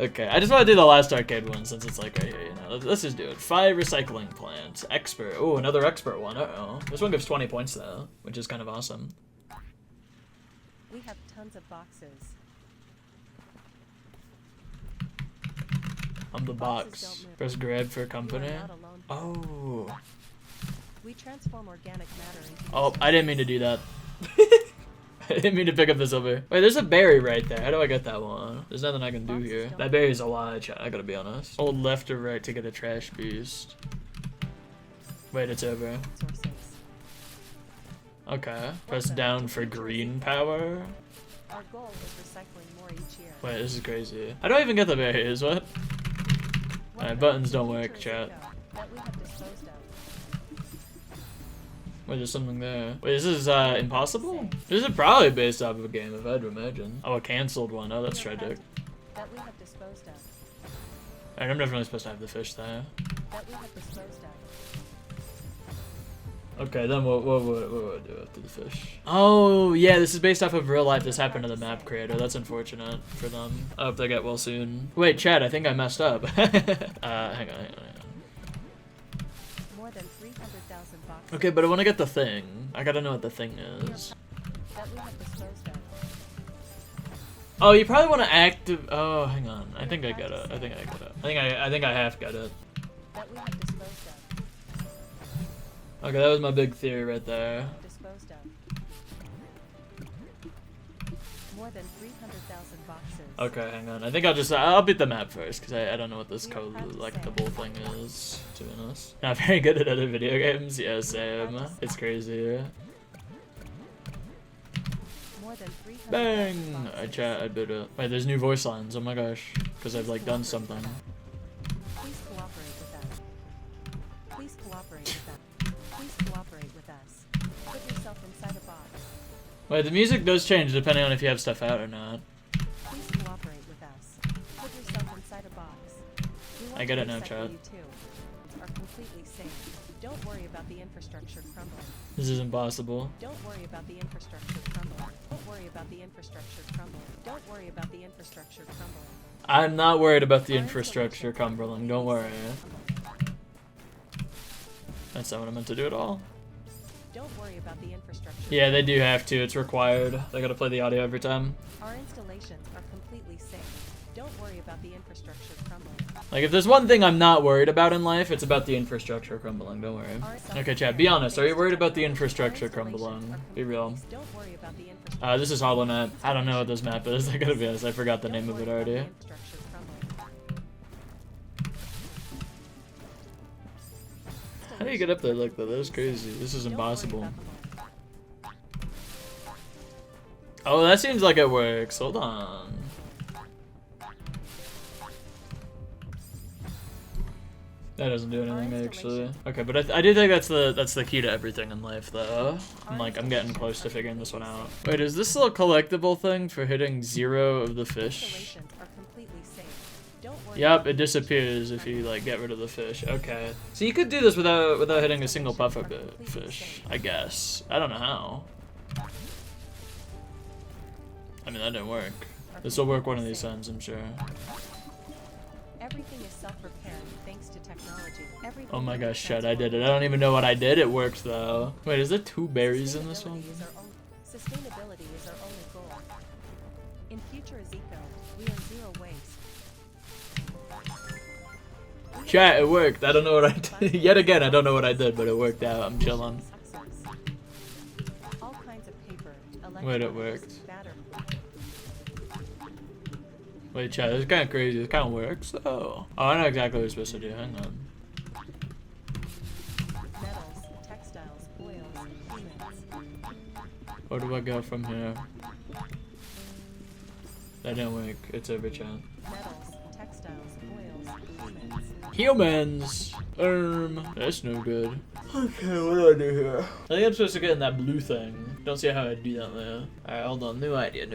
Okay, I just want to do the last arcade one since it's like right here, you know. Let's just do it. 5 recycling plants. Expert. Oh, another expert one. Uh-oh. This one gives 20 points though, which is kind of awesome. We have tons of boxes. I'm the box. Press grab for company. Oh. We transform organic matter into Oh, I didn't mean to do that. I didn't mean to pick up this over. Wait, there's a berry right there. How do I get that one? There's nothing I can do here. That berry's a lie, chat. I gotta be honest. Hold left or right to get a trash beast. Wait, it's over. Okay. Press down for green power. Our goal is recycling more each year. Wait, this is crazy. How do I even get the berries? What? Alright, buttons don't work, chat. Wait, there's something there. Wait, this is impossible? This is probably based off of a game, if I had to imagine. Oh, a cancelled one. Oh, that's tragic. That we have disposed of. Alright, I'm definitely supposed to have the fish there. That we have disposed of. Okay, then what would I do after the fish? Oh, yeah, this is based off of real life. This happened to the map creator. That's unfortunate for them. I hope they get well soon. Wait, Chad, I think I messed up. Hang on. More than 300,000 boxes. Okay, but I want to get the thing. I gotta know what the thing is. That we have disposed of. Oh, you probably want to active. Oh, hang on. I think I got it. I think I half got it. That we have disposed of. Okay, that was my big theory right there. Disposed of. More than 300,000 boxes. Okay, hang on. I think I'll beat the map first because I don't know what this collectible thing is, to be honest. Not very good at other video games. Yeah, same. It's crazy. More than 300,000 Bang! boxes. I beat it. Wait, there's new voice lines. Oh my gosh. Because I've like done something. Please cooperate with us. Please cooperate with us. Please cooperate with us. Put yourself inside a box. Wait, the music does change depending on if you have stuff out or not. Please cooperate with us. Put yourself inside a box. We want I get to it now, recycle Chad. you too. Are completely safe. Don't worry about the infrastructure crumbling. This is impossible. Don't worry about the infrastructure crumbling. Don't worry about the infrastructure crumbling. Don't worry about the infrastructure crumbling. I'm not worried about the infrastructure crumbling. Don't worry. That's not what I meant to do at all. Don't worry about the infrastructure. Yeah, they do have to. It's required. They gotta play the audio every time. Our installations are completely safe. Don't worry about the infrastructure crumbling. Like, if there's one thing I'm not worried about in life, it's about the infrastructure crumbling. Don't worry. Okay, Chad, be honest. Are you worried about the infrastructure crumbling? Be real. Don't worry about the infrastructure. This is Hollow Knight. I don't know what this map is. I gotta be honest. I forgot the name of it already. How do you get up there like that? That is crazy. This is impossible. Oh, that seems like it works. Hold on. That doesn't do anything actually. Okay, but I do think that's the key to everything in life though. I'm getting close to figuring this one out. Wait, is this a collectible thing for hitting 0 of the fish? Yep, it disappears if you like get rid of the fish. Okay. So you could do this without hitting a single puffer fish, I guess. I don't know how. I mean, that didn't work. This will work one of these times, I'm sure. Everything is self-repairing thanks to technology. Oh my gosh, Chad, I did it. I don't even know what I did. It worked though. Wait, is there 2 berries in this one? Sustainability is our only goal. In future is eco. We are zero waste. Chat, it worked. I don't know what I did. Yet again, I don't know what I did, but it worked out. I'm chilling. All kinds of paper. Wait, it worked. Wait, chat, this is kind of crazy. It kind of works, though. Oh, I know exactly what we're supposed to do. Hang on. Metals, textiles, oils, pigments. Where do I go from here? That didn't work. It's over, chat. Metals, textiles, oils, pigments. Humans! That's no good. Okay, what do I do here? I think I'm supposed to get in that blue thing. Don't see how I do that there. Alright, hold on. New idea.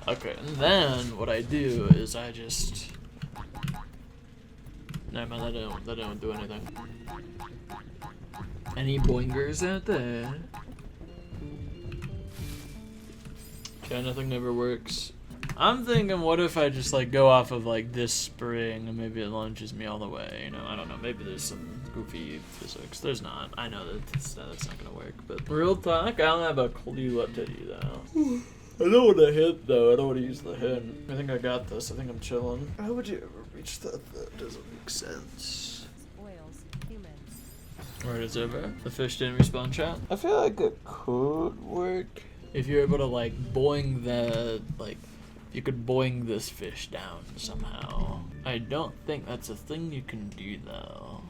Okay, and then what I do is I just... Never mind, that don't do anything. Any boingers out there? Okay, nothing never works. I'm thinking, what if I just like go off of like this spring and maybe it launches me all the way? You know, I don't know. Maybe there's some goofy physics. There's not. I know that that's not gonna work. But real talk, I don't have a clue what to do though. I don't want to hit though. I don't want to use the hint. I think I got this. I think I'm chilling. How would you ever reach that? That doesn't make sense. Oils, humans. Alright, it's over. The fish didn't respond, chat. I feel like it could work if you're able to like boing the like. You could boing this fish down somehow. I don't think that's a thing you can do though.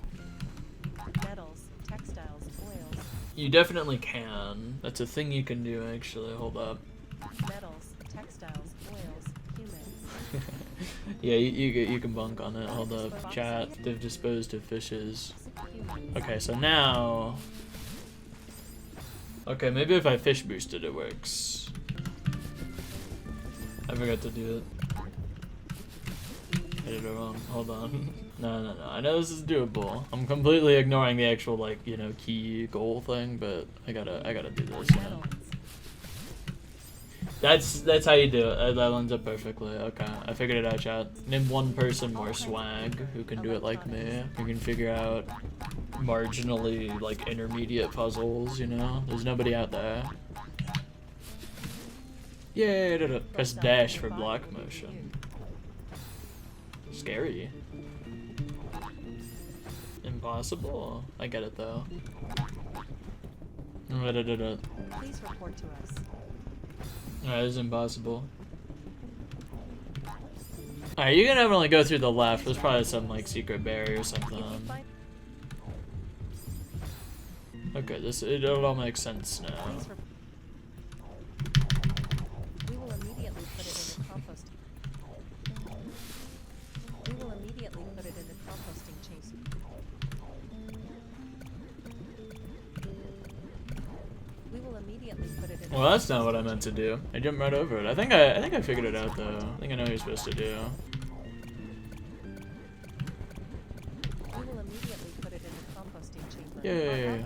Metals, textiles, oils. You definitely can. That's a thing you can do actually. Hold up. Metals, textiles, oils, humans. Yeah, you can bunk on it. Hold up. Chat. They've disposed of fishes. Humans. Okay, so now. Okay, maybe if I fish boosted it works. I forgot to do it. I did it wrong. Hold on. No. I know this is doable. I'm completely ignoring the actual like, you know, key goal thing, but I gotta do this, you know. That's how you do it. That lines up perfectly. Okay, I figured it out, chat. Name one person more swag who can do it like me. Who can figure out marginally like intermediate puzzles, you know? There's nobody out there. Yay, did it. Press dash for block motion. Scary. Impossible. I get it though. Please report to us. Alright, this is impossible. Alright, you can definitely go through the left. There's probably some like secret barrier or something. Okay, it all makes sense now. We will immediately put it in the compost. We will immediately put it in the composting chase. We will immediately put it in the Well, that's not what I meant to do. I jumped right over it. I think I figured it out though. I think I know what you're supposed to do. We will immediately put it in the composting chamber. Yeah.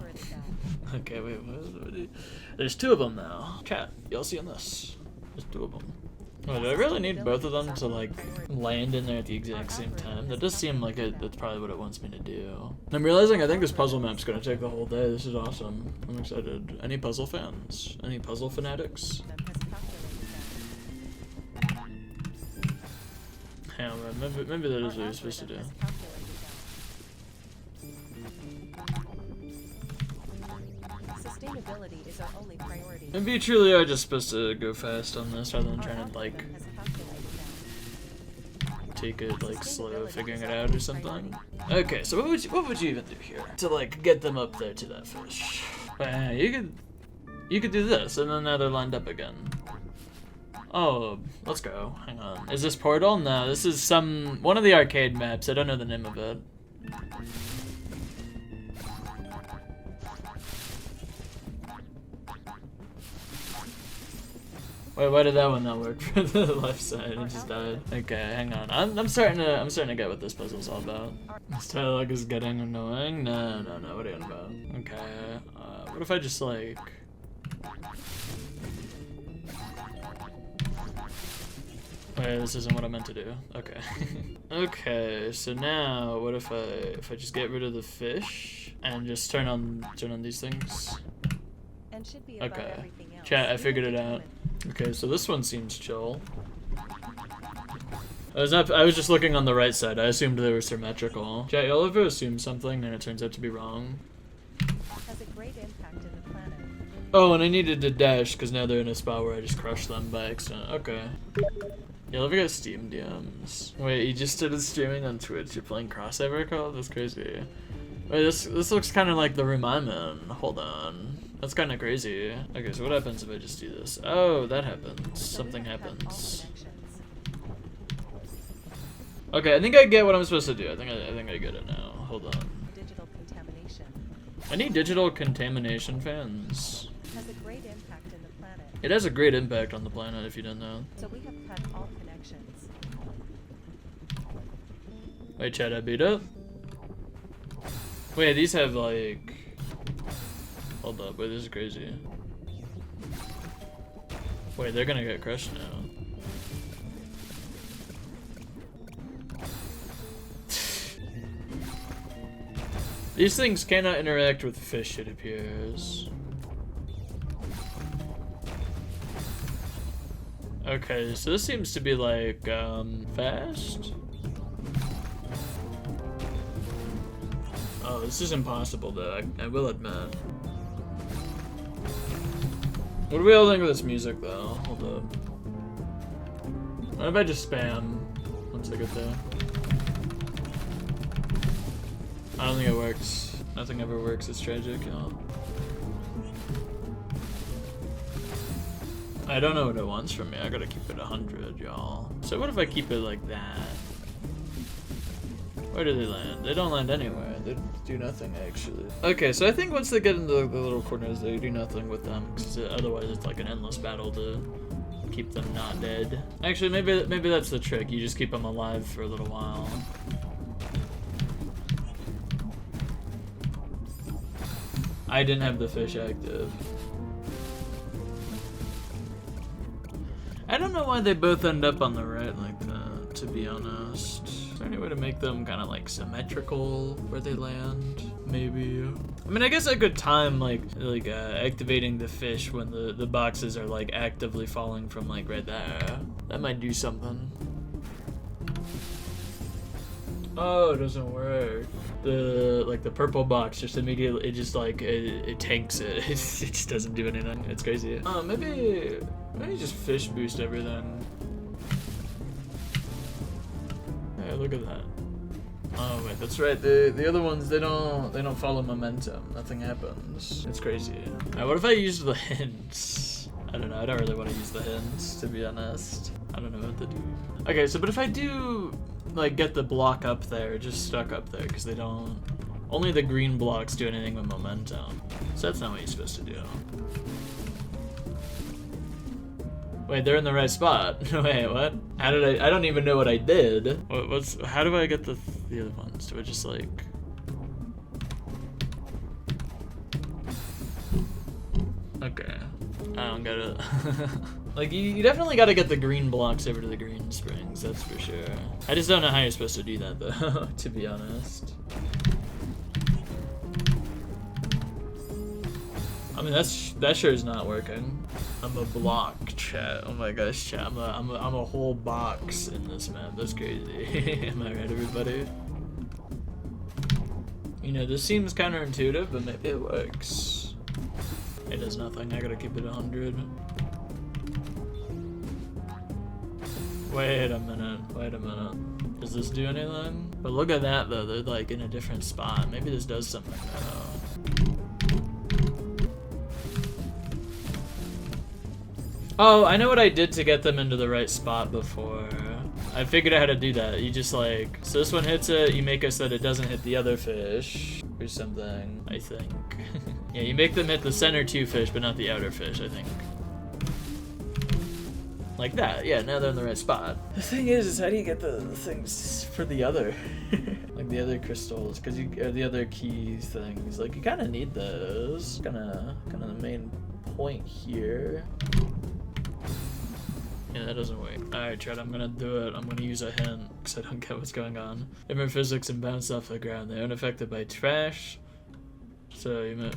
Okay, wait, what? There's two of them now. Chat, y'all see on this? There's two of them. Oh, do I really need both of them to like land in there at the exact same time? That does seem like that's probably what it wants me to do. I'm realizing I think this puzzle map's gonna take the whole day. This is awesome. I'm excited. Any puzzle fans? Any puzzle fanatics? Hang on, maybe that is what you're supposed to do. Sustainability is our only priority. Maybe you truly are just supposed to go fast on this rather than trying to like take it like slow figuring it out or something. Okay, so what would you even do here to like get them up there to that fish? You could do this and then now they're lined up again. Oh, let's go. Hang on. Is this Portal? No, this is one of the arcade maps. I don't know the name of it. Wait, why did that one not work for the left side? It just died. Okay, hang on. I'm starting to get what this puzzle's all about. This dialogue is getting annoying. No. What are you on about? Okay. What if I just like? Wait, this isn't what I meant to do. Okay. Okay. So now, what if I just get rid of the fish and just turn on these things? And should be about Okay. everything else. Chat, I figured it out. Okay, so this one seems chill. I was just looking on the right side. I assumed they were symmetrical. Chat, y'all ever assume something and it turns out to be wrong? Has a great impact in the planet. Oh, and I needed to dash because now they're in a spot where I just crushed them by accident. Okay. Y'all ever got Steam DMs? Wait, you just started streaming on Twitch? You're playing Crossover Call? That's crazy. Wait, this looks kind of like the room I'm in. Hold on. That's kind of crazy. Okay, so what happens if I just do this? Oh, that happens. Something happens. Okay, I think I get what I'm supposed to do. I think I get it now. Hold on. Digital contamination. I need digital contamination fans. Has a great impact in the planet. It has a great impact on the planet if you didn't know. So we have cut all connections. Wait, chat, I beat it? Wait, these have like... Hold up, wait, this is crazy. Wait, they're gonna get crushed now. These things cannot interact with fish, it appears. Okay, so this seems to be like, fast? Oh, this is impossible though, I will admit. What do we all think of this music though? Hold up. What if I just spam once I get there? I don't think it works. Nothing ever works, it's tragic, y'all. I don't know what it wants from me. I gotta keep it 100, y'all. So what if I keep it like that? Where do they land? They don't land anywhere. They do nothing, actually. Okay, so I think once they get into the little corners, they do nothing with them, because otherwise it's like an endless battle to keep them not dead. Actually, maybe that's the trick. You just keep them alive for a little while. I didn't have the fish active. I don't know why they both end up on the right like that, to be honest. Is there any way to make them kind of like symmetrical where they land? Maybe. I mean, I guess I could time like activating the fish when the boxes are like actively falling from like right there. That might do something. Oh, it doesn't work. The purple box just immediately, it tanks it. It just doesn't do anything. It's crazy. Maybe just fish boost everything. Hey, look at that. Oh wait, that's right. The other ones, they don't follow momentum. Nothing happens. It's crazy. Alright, what if I use the hints? I don't know. I don't really want to use the hints, to be honest. I don't know what to do. Okay, so but if I do like get the block up there, just stuck up there, because they don't. Only the green blocks do anything with momentum. So that's not what you're supposed to do. Wait, they're in the right spot. Wait, what? How did I don't even know what I did. How do I get the other ones? Do I just like... Okay. I don't get it. Like, you definitely gotta get the green blocks over to the green springs, that's for sure. I just don't know how you're supposed to do that though, to be honest. I mean, that sure is not working. I'm a block, chat. Oh my gosh, chat. I'm a whole box in this map. That's crazy. Am I right, everybody? You know, this seems counterintuitive, but maybe it works. It does nothing. I gotta keep it 100. Wait a minute. Does this do anything? But look at that though, they're like in a different spot. Maybe this does something now. Oh, I know what I did to get them into the right spot before. I figured out how to do that. You just like, so this one hits it, you make it so that it doesn't hit the other fish or something, I think. Yeah, you make them hit the center two fish, but not the outer fish, I think. Like that, yeah, now they're in the right spot. The thing is how do you get the things for the other? Like the other crystals, because the other key things, like you kind of need those. Kind of the main point here. Yeah, that doesn't work. Alright, Chad, I'm gonna do it. I'm gonna use a hint, because I don't get what's going on. Different physics and bounce off the ground. They're unaffected by trash. So you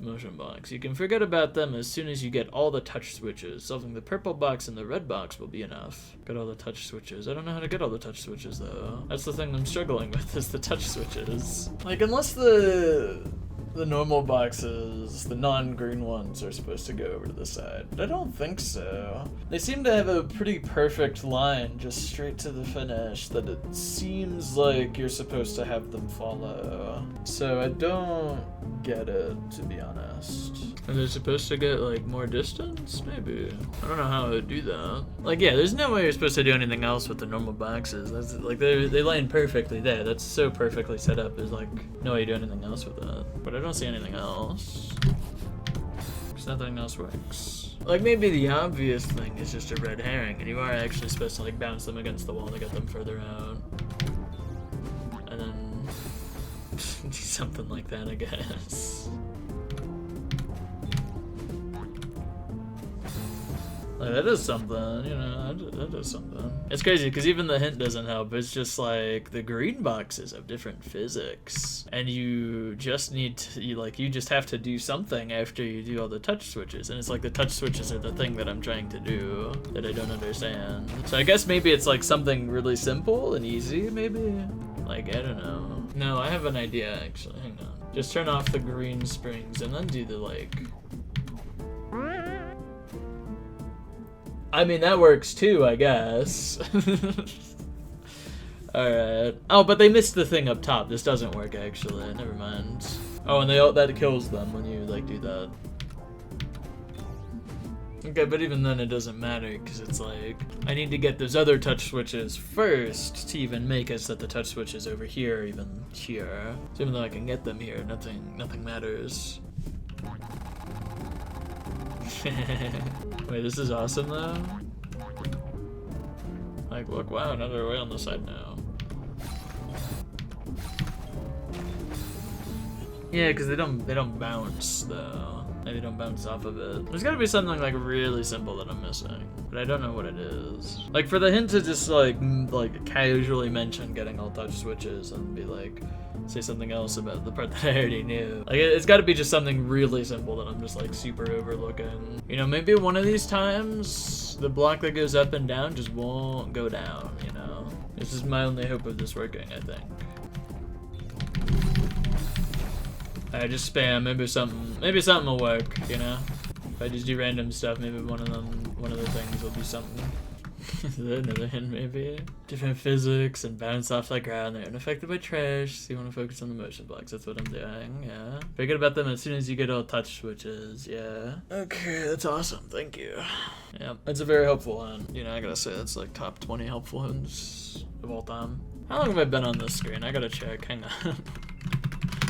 motion box. You can forget about them as soon as you get all the touch switches. Solving the purple box and the red box will be enough. Get all the touch switches. I don't know how to get all the touch switches though. That's the thing I'm struggling with, is the touch switches. Like, unless the normal boxes, the non-green ones, are supposed to go over to the side. But I don't think so. They seem to have a pretty perfect line just straight to the finish that it seems like you're supposed to have them follow. So I don't get it, to be honest. Are they supposed to get like more distance? Maybe. I don't know how I would do that. Like, yeah, there's no way you're supposed to do anything else with the normal boxes. That's like they land perfectly there. That's so perfectly set up. There's like no way you do anything else with that. But I don't see anything else. Because nothing else works. Like, maybe the obvious thing is just a red herring, and you are actually supposed to like bounce them against the wall to get them further out. And then do something like that, I guess. Like, that is something, you know, that is something. It's crazy, because even the hint doesn't help. It's just like, the green boxes have different physics. And you just need to, you just have to do something after you do all the touch switches. And it's like the touch switches are the thing that I'm trying to do that I don't understand. So I guess maybe it's like something really simple and easy, maybe? Like, I don't know. No, I have an idea, actually. Hang on. Just turn off the green springs and then do the, like... I mean, that works too, I guess. Alright. Oh, but they missed the thing up top. This doesn't work, actually. Never mind. Oh, and that kills them when you, like, do that. Okay, but even then it doesn't matter, because it's like, I need to get those other touch switches first to even make it so that the touch switch is over here, even here. So even though I can get them here, nothing matters. Wait, this is awesome though. Like, look, wow, another way on the side now. Yeah, because they don't bounce though. Maybe don't bounce off of it. There's gotta be something like really simple that I'm missing, but I don't know what it is. Like for the hint to just like casually mention getting all touch switches and be like, say something else about the part that I already knew. Like it's gotta be just something really simple that I'm just like super overlooking. You know, maybe one of these times the block that goes up and down just won't go down, you know? This is my only hope of this working, I think. I just spam, maybe something will work, you know? If I just do random stuff, maybe one of the things will do something. Another hint, maybe? Different physics and bounce off the ground, they're unaffected by trash, so you want to focus on the motion blocks, that's what I'm doing, yeah. Forget about them as soon as you get all touch switches, yeah. Okay, that's awesome, thank you. Yeah, it's a very helpful hint. You know, I gotta say, that's like top 20 helpful hints of all time. How long have I been on this screen? I gotta check, hang on.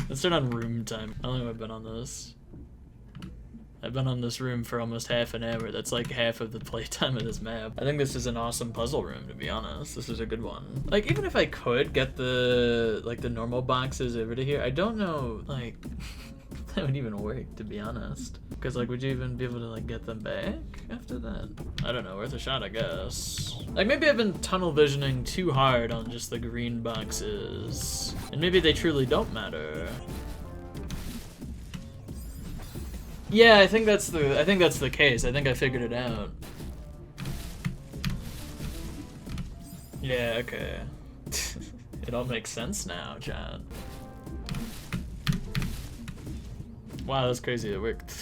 Let's turn on room time. How long have I been on this? I've been on this room for almost half an hour. That's like half of the playtime of this map. I think this is an awesome puzzle room, to be honest. This is a good one. Like, even if I could get the normal boxes over to here, I don't know, like, if that would even work, to be honest. Because, like, would you even be able to, like, get them back after that? I don't know, worth a shot, I guess. Like, maybe I've been tunnel visioning too hard on just the green boxes. And maybe they truly don't matter. Yeah, I think that's the case. I think I figured it out. Yeah, okay. It all makes sense now, chat. Wow, that's crazy, it worked.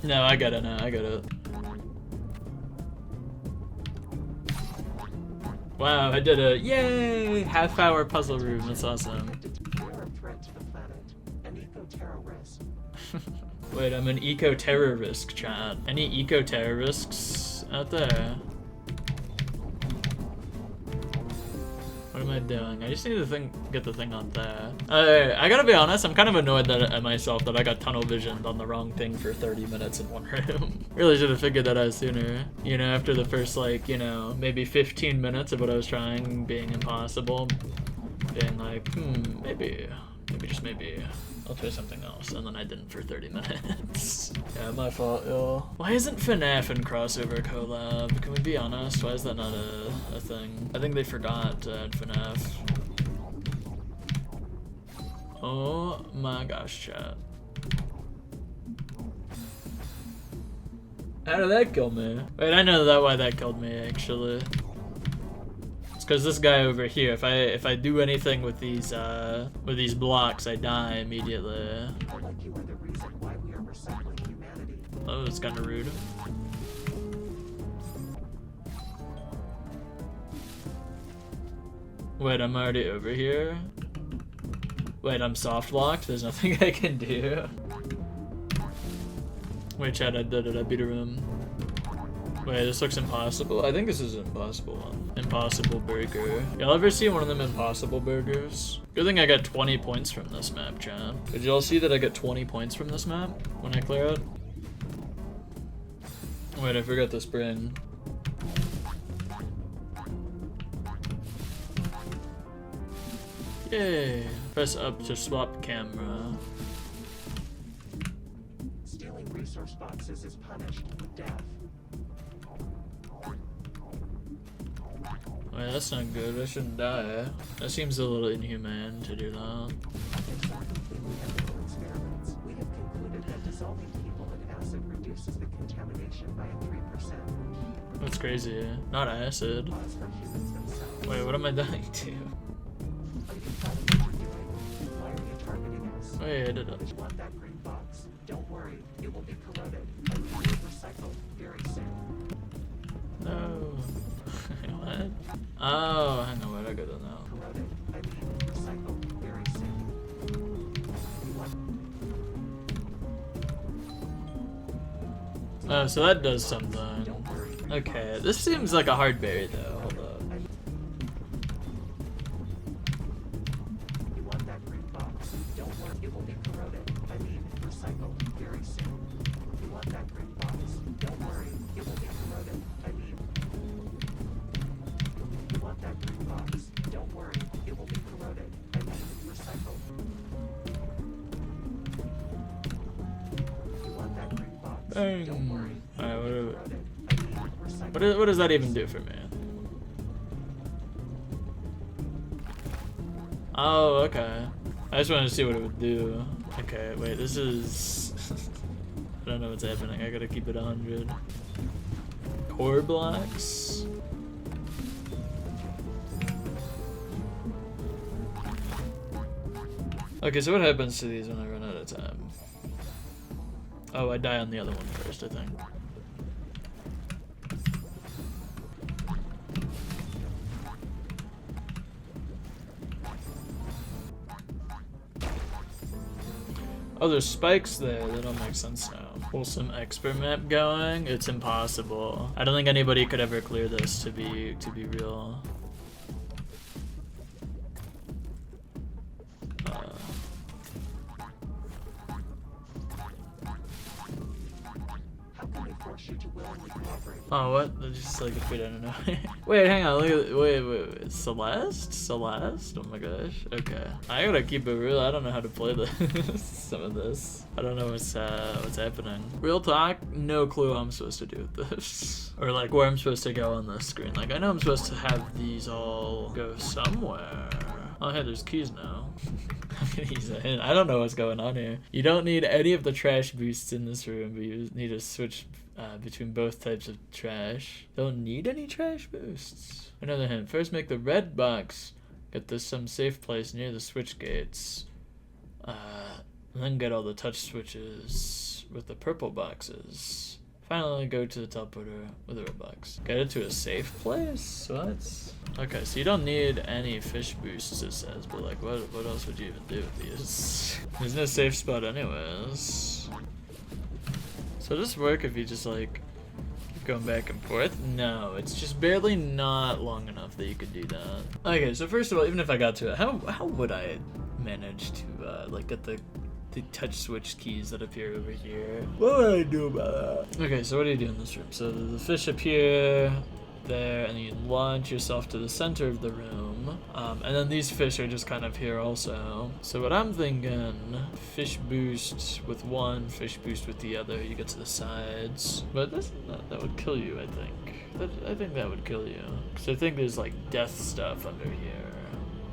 No, I get it now, I get it. Wow, I did it. Yay! Half-hour puzzle room, that's awesome. Wait, I'm an eco-terrorist, chat. Any eco-terrorists out there? What am I doing? I just need to get the thing on there. I gotta be honest, I'm kind of annoyed at myself that I got tunnel visioned on the wrong thing for 30 minutes in one room. Really should have figured that out sooner. You know, after the first, like, you know, maybe 15 minutes of what I was trying being impossible. Being like, maybe just maybe. I'll try something else, and then I didn't for 30 minutes. Yeah, my fault, y'all. Why isn't FNAF in crossover collab? Can we be honest? Why is that not a thing? I think they forgot to add FNAF. Oh my gosh, chat. How did that kill me? Wait, I know why that killed me, actually. Because this guy over here, if I do anything with these blocks, I die immediately. Oh, it's kind of rude. Wait, I'm already over here. Wait, I'm soft locked. There's nothing I can do. Wait, chat, I did it. I beat a room. Wait, this looks impossible? I think this is an impossible one. Impossible burger. Y'all ever see one of them impossible burgers? Good thing I got 20 points from this map, chat. Did y'all see that I got 20 points from this map when I clear it? Wait, I forgot the spring. Yay! Press up to swap camera. resource boxes is punished with death. Wait, that's not good. I shouldn't die. That seems a little inhumane to do that. After completely ethical experiments, we have concluded that dissolving people in acid reduces the contamination by 3%. That's crazy. Not acid. Laws for humans themselves. Wait, what am I dying to? Are you proud of what you're doing? Why are you targeting us? Wait, I did it. If you want that green box, don't worry, it will be corroded and will be recycled very soon. No. What? Oh, hang on, wait, I got it now. Corroded, I mean recycled very soon. Oh, so that does something. Don't worry. Okay, this seems like a hard berry though. Hold up. You want that green box? Don't worry, it will be corroded. I mean recycled very soon. You want that green box? Don't worry, it will be corroded. I mean. You want that green box? Don't worry, it will be corroded. I mean recycled. You want that green box? Bang. Don't worry. Alright, Corroded. I mean recycled. what does that even do for me? Oh, okay. I just wanted to see what it would do. Okay, wait, this is... I don't know what's happening. I gotta keep it 100. Core blocks? Okay, so what happens to these when I run out of time? Oh, I die on the other one first, I think. Oh, there's spikes there. That don't make sense now. Wholesome expert map going. It's impossible. I don't think anybody could ever clear this to be real. How can we force you to willingly cooperate? Oh, what? They're just like if we don't know. Wait, hang on. Look at wait. Celeste? Celeste? Oh my gosh. Okay. I gotta keep it real. I don't know how to play this. Some of this. I don't know what's happening. Real talk. No clue what I'm supposed to do with this, or like where I'm supposed to go on this screen. Like I know I'm supposed to have these all go somewhere. Oh, hey, there's keys now. I'm gonna use a hint. I don't know what's going on here. You don't need any of the trash boosts in this room, but you need to switch between both types of trash. Don't need any trash boosts. Another hint. First, make the red box. Get this some safe place near the switch gates. And then get all the touch switches with the purple boxes. Finally, go to the teleporter with the red box. Get it to a safe place? What? Okay, so you don't need any fish boosts, it says, but like, what else would you even do with these? There's no safe spot anyways. So does this work if you just like keep going back and forth? No, it's just barely not long enough that you could do that. Okay, so first of all, even if I got to it, how would I manage to like get the touch switch keys that appear over here? What would I do about that? Okay, so what do you do in this room? So the fish appear there, and you launch yourself to the center of the room, and then these fish are just kind of here also. So what I'm thinking, fish boost with one, fish boost with the other, you get to the sides, but that would kill you, I think. I think that would kill you, because I think there's like death stuff under here,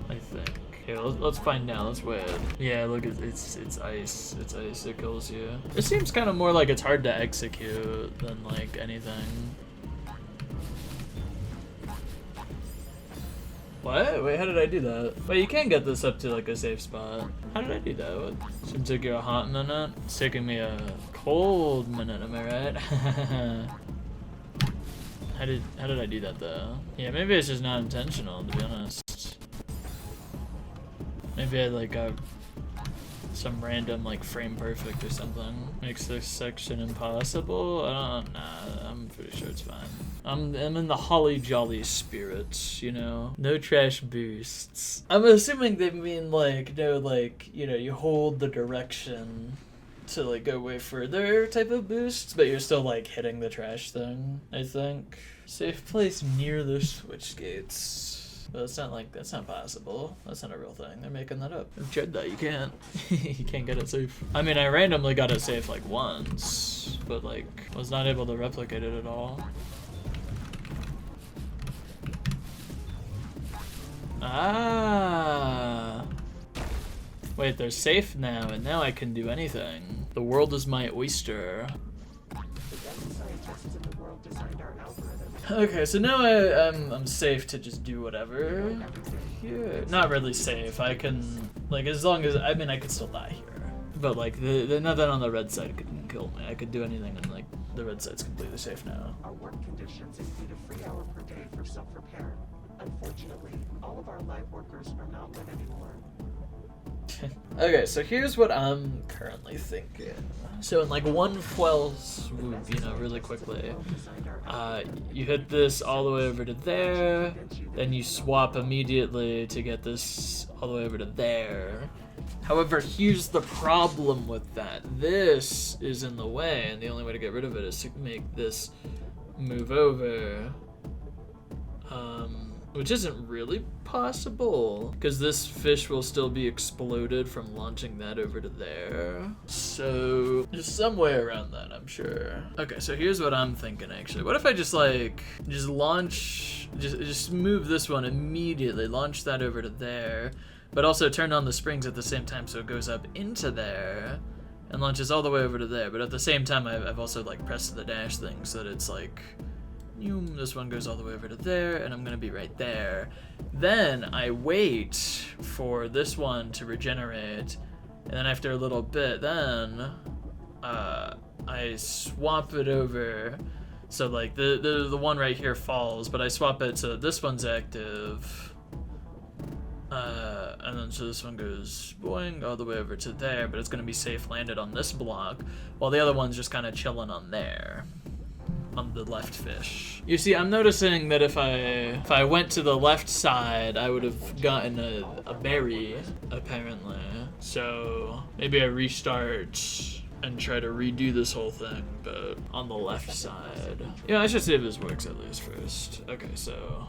I think. Okay, let's find out. Let's wait. Yeah, look, it's ice. It's ice. It kills you. It seems kind of more like it's hard to execute than like anything. What? Wait, how did I do that? Wait, you can get this up to like a safe spot. How did I do that? What? Should take you a hot minute. It's taking me a cold minute. Am I right? How did I do that though? Yeah, maybe it's just not intentional, to be honest. Maybe I like got some random like frame perfect or something. Makes this section impossible. Nah, I'm pretty sure it's fine. I'm in the holly jolly spirits, you know. No trash boosts. I'm assuming they mean like no, like, you know, you hold the direction to like go way further type of boosts, but you're still like hitting the trash thing, I think. Safe place near the switch gates. But that's not possible. That's not a real thing. They're making that up. I've tried that. You can't. You can't get it safe. I mean, I randomly got it safe like once, but like was not able to replicate it at all. Ah. Wait, they're safe now, and now I can do anything. The world is my oyster. Okay, so now I'm safe to just do whatever. Here, not really safe. I can, like, as long as, I mean, I could still die here. But like, the nothing on the red side couldn't kill me. I could do anything, and like, the red side's completely safe now. Our work conditions include a free hour per day for self-repair. Unfortunately, all of our live workers are not lit anymore. Okay, so here's what I'm currently thinking. So in like one fell swoop, you know, really quickly, you hit this all the way over to there, then you swap immediately to get this all the way over to there. However, here's the problem with that. This is in the way, and the only way to get rid of it is to make this move over. Which isn't really possible, because this fish will still be exploded from launching that over to there. So there's some way around that, I'm sure. Okay, so here's what I'm thinking actually. What if I just like, just move this one immediately, launch that over to there, but also turn on the springs at the same time so it goes up into there and launches all the way over to there. But at the same time, I've also like pressed the dash thing so that it's like, this one goes all the way over to there, and I'm gonna be right there. Then I wait for this one to regenerate, and then after a little bit, then I swap it over. So like the one right here falls, but I swap it so this one's active. And then so this one goes boing all the way over to there, but it's gonna be safe landed on this block, while the other one's just kind of chilling on there. On the left fish. You see, I'm noticing that if I went to the left side, I would have gotten a berry, apparently. So maybe I restart and try to redo this whole thing, but on the left side. Yeah, I should see if this works at least first. Okay, so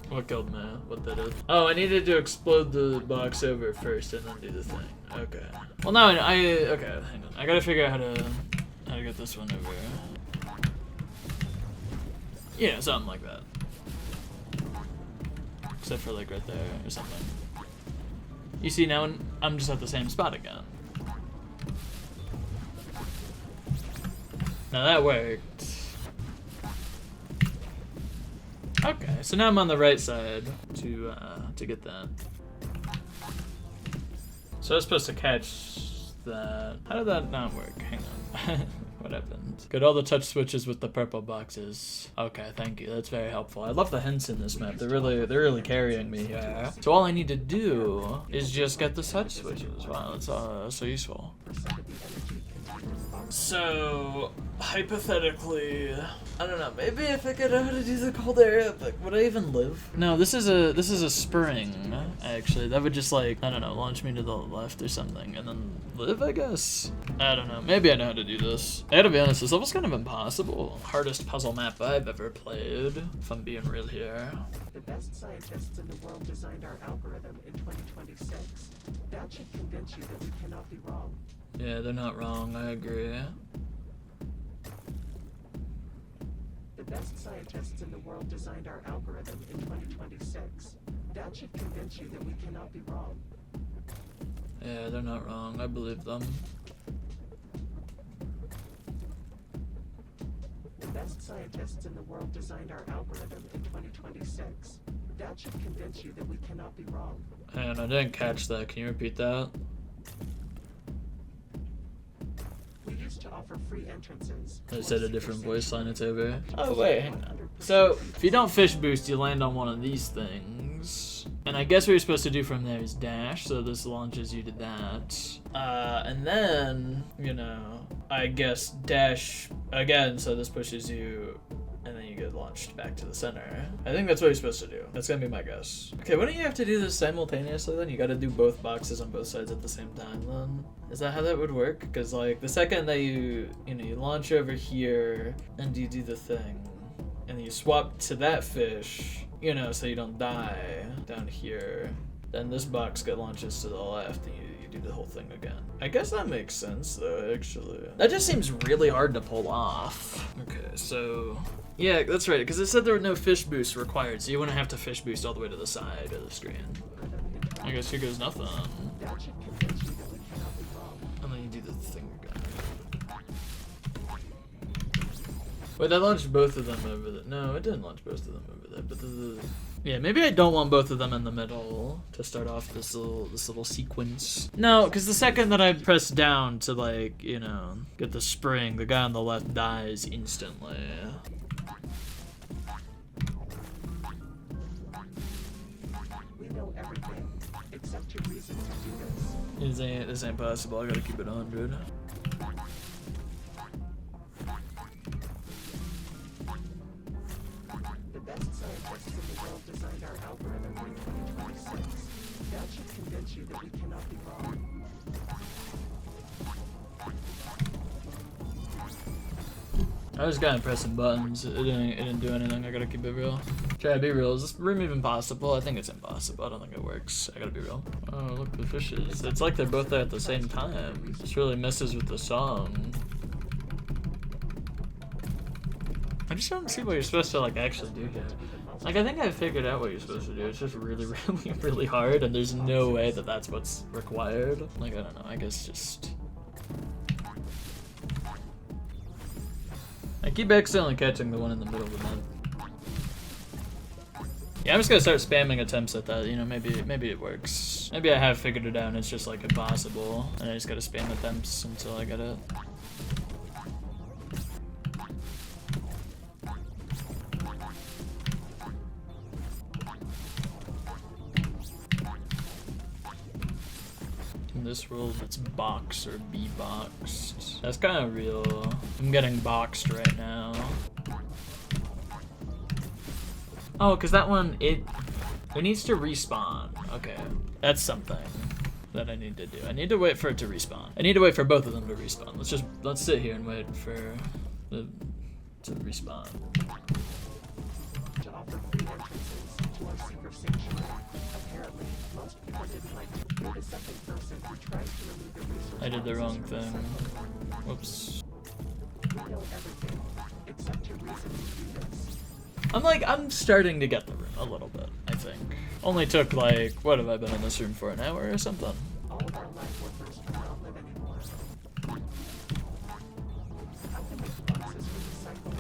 what killed me? What did it? Oh, I needed to explode the box over first and then do the thing. Okay. Well, now okay, hang on. I gotta figure out how to get this one over. Yeah, something like that. Except for like right there or something. You see, now I'm just at the same spot again. Now that worked. Okay, so now I'm on the right side to get that. So I was supposed to catch that. How did that not work? Hang on. What happened? Got all the touch switches with the purple boxes. Okay, thank you. That's very helpful. I love the hints in this map. They're really carrying me here. So all I need to do is just get the touch switches. Wow, that's so useful. So hypothetically, I don't know. Maybe if I could know how to do the cold area, like, would I even live? No, this is a spring. Actually, that would just like, I don't know, launch me to the left or something, and then live. I guess. I don't know. Maybe I know how to do this. I gotta be honest. This level's kind of impossible. Hardest puzzle map I've ever played. If I'm being real here. The best scientists in the world designed our algorithm in 2026. That should convince you that we cannot be wrong. Yeah, they're not wrong. I agree. The best scientists in the world designed our algorithm in 2026. That should convince you that we cannot be wrong. Yeah, they're not wrong. I believe them. The best scientists in the world designed our algorithm in 2026. That should convince you that we cannot be wrong. And I didn't catch that. Can you repeat that? We used to offer free entrances. I said a different voice line. It's over. Oh wait, hang on. So if you don't fish boost, you land on one of these things. And I guess what you're supposed to do from there is dash, so this launches you to that. And then, you know, I guess dash again, so this pushes you, and then you get launched back to the center. I think that's what you're supposed to do. That's gonna be my guess. Okay, wouldn't you have to do this simultaneously then? You gotta do both boxes on both sides at the same time then? Is that how that would work? Because like the second that you launch over here and you do the thing, and you swap to that fish, you know, so you don't die down here. Then this box launches to the left, and you do the whole thing again. I guess that makes sense, though, actually. That just seems really hard to pull off. Okay, so... yeah, that's right, because it said there were no fish boosts required, so you wouldn't have to fish boost all the way to the side of the screen. I guess here goes nothing. And then you do the thing again. Wait, that launched both of them over there. No, it didn't launch both of them over there, but yeah, maybe I don't want both of them in the middle to start off this little sequence. No, because the second that I press down to, like, you know, get the spring, the guy on the left dies instantly. We know everything, except your reason to do this. This ain't possible. I gotta keep it 100. The best scientists in the world designed our algorithm in 2026. That should convince you that we cannot be wrong. I was kind of pressing buttons. It didn't do anything. I gotta keep it real. Try to be real. Is this room even possible? I think it's impossible. I don't think it works. I gotta be real. Oh, look, the fishes. It's like they're both there at the same time. This really messes with the song. I just don't see what you're supposed to, like, actually do here. Like, I think I figured out what you're supposed to do. It's just really, really, really hard, and there's no way that that's what's required. Like, I don't know. I guess just... I keep accidentally catching the one in the middle of the map. Yeah, I'm just gonna start spamming attempts at that, you know, maybe it works. Maybe I have figured it out and it's just like impossible, and I just gotta spam attempts until I get it. In this world, it's box or be boxed. That's kind of real. I'm getting boxed right now. Oh, because that one, it needs to respawn. Okay, that's something that I need to do. I need to wait for it to respawn. I need to wait for both of them to respawn. Let's sit here and wait for the to respawn. To offer free entrances to our secret sanctuary. Apparently, most people didn't like it. You're the second person who tries to remove the research. I did the wrong thing. Whoops. We know everything, except your reason to do this. I'm starting to get the room a little bit, I think. Only took, like, what have I been in this room for, an hour or something? All of our life workers do not live anymore. How can these boxes recycle?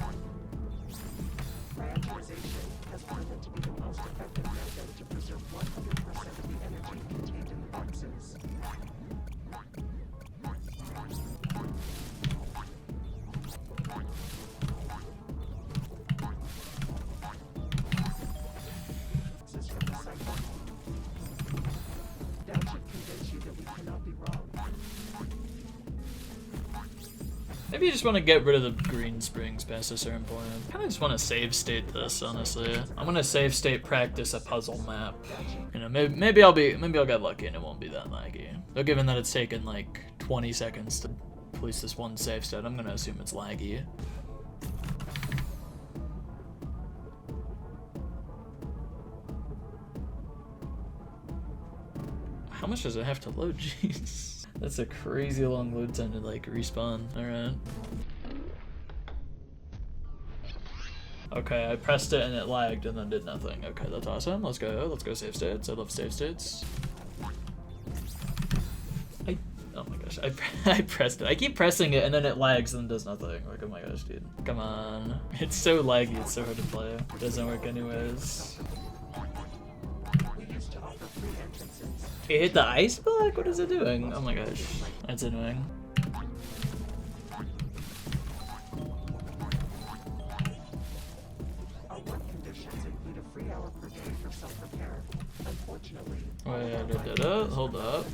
Prioritization has proven to be the most effective method to preserve 100% of the energy contained in the boxes. Boxes from the cycle. That should convince you that we cannot be wrong. Maybe you just want to get rid of the green springs past a certain point. I kind of just want to save state this, honestly. I'm gonna save state practice a puzzle map. You know, maybe I'll get lucky and it won't be that laggy. Though given that it's taken like 20 seconds to police this one save state, I'm gonna assume it's laggy. How much does it have to load? Jeez. That's a crazy long load time to like respawn. Alright. Okay, I pressed it and it lagged and then did nothing. Okay, that's awesome. Let's go save states. I love save states. Oh my gosh, I pressed it. I keep pressing it and then it lags and does nothing. Like, oh my gosh, dude. Come on. It's so laggy, it's so hard to play. It doesn't work anyways. We used to offer free entrances. It hit the ice block? What is it doing? Oh my gosh, that's annoying. Our work conditions include a free hour per day for self-repair. Unfortunately, Wait, hold up.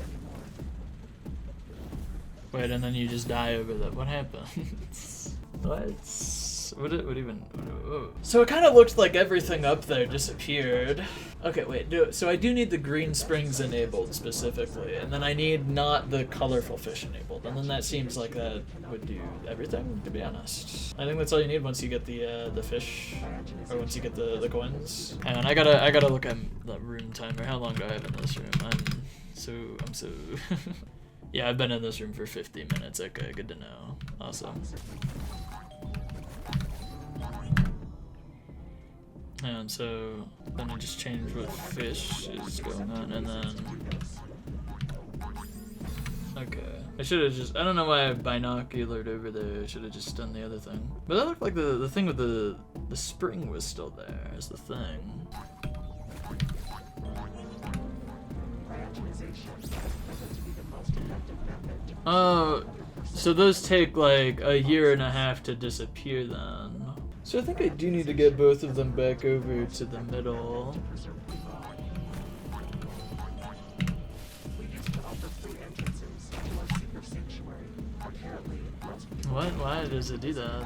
Wait, and then you just die over that. What happens? What even? Oh. So it kind of looked like everything up there disappeared. Okay, wait. So I do need the green springs enabled specifically, and then I need not the colorful fish enabled, and then that seems like that would do everything. To be honest, I think that's all you need once you get the fish, or once you get the coins. And I gotta look at the room timer. How long do I have in this room? I'm so. Yeah, I've been in this room for 50 minutes. Okay, good to know. Awesome. And so then I just change what fish is going on, and then okay. I should have just, I don't know why I binoculared over there. I should have just done the other thing. But that looked like the thing with the spring was still there as the thing. Oh, so those take like a year and a half to disappear then. So I think I do need to get both of them back over to the middle. What? Why does it do that?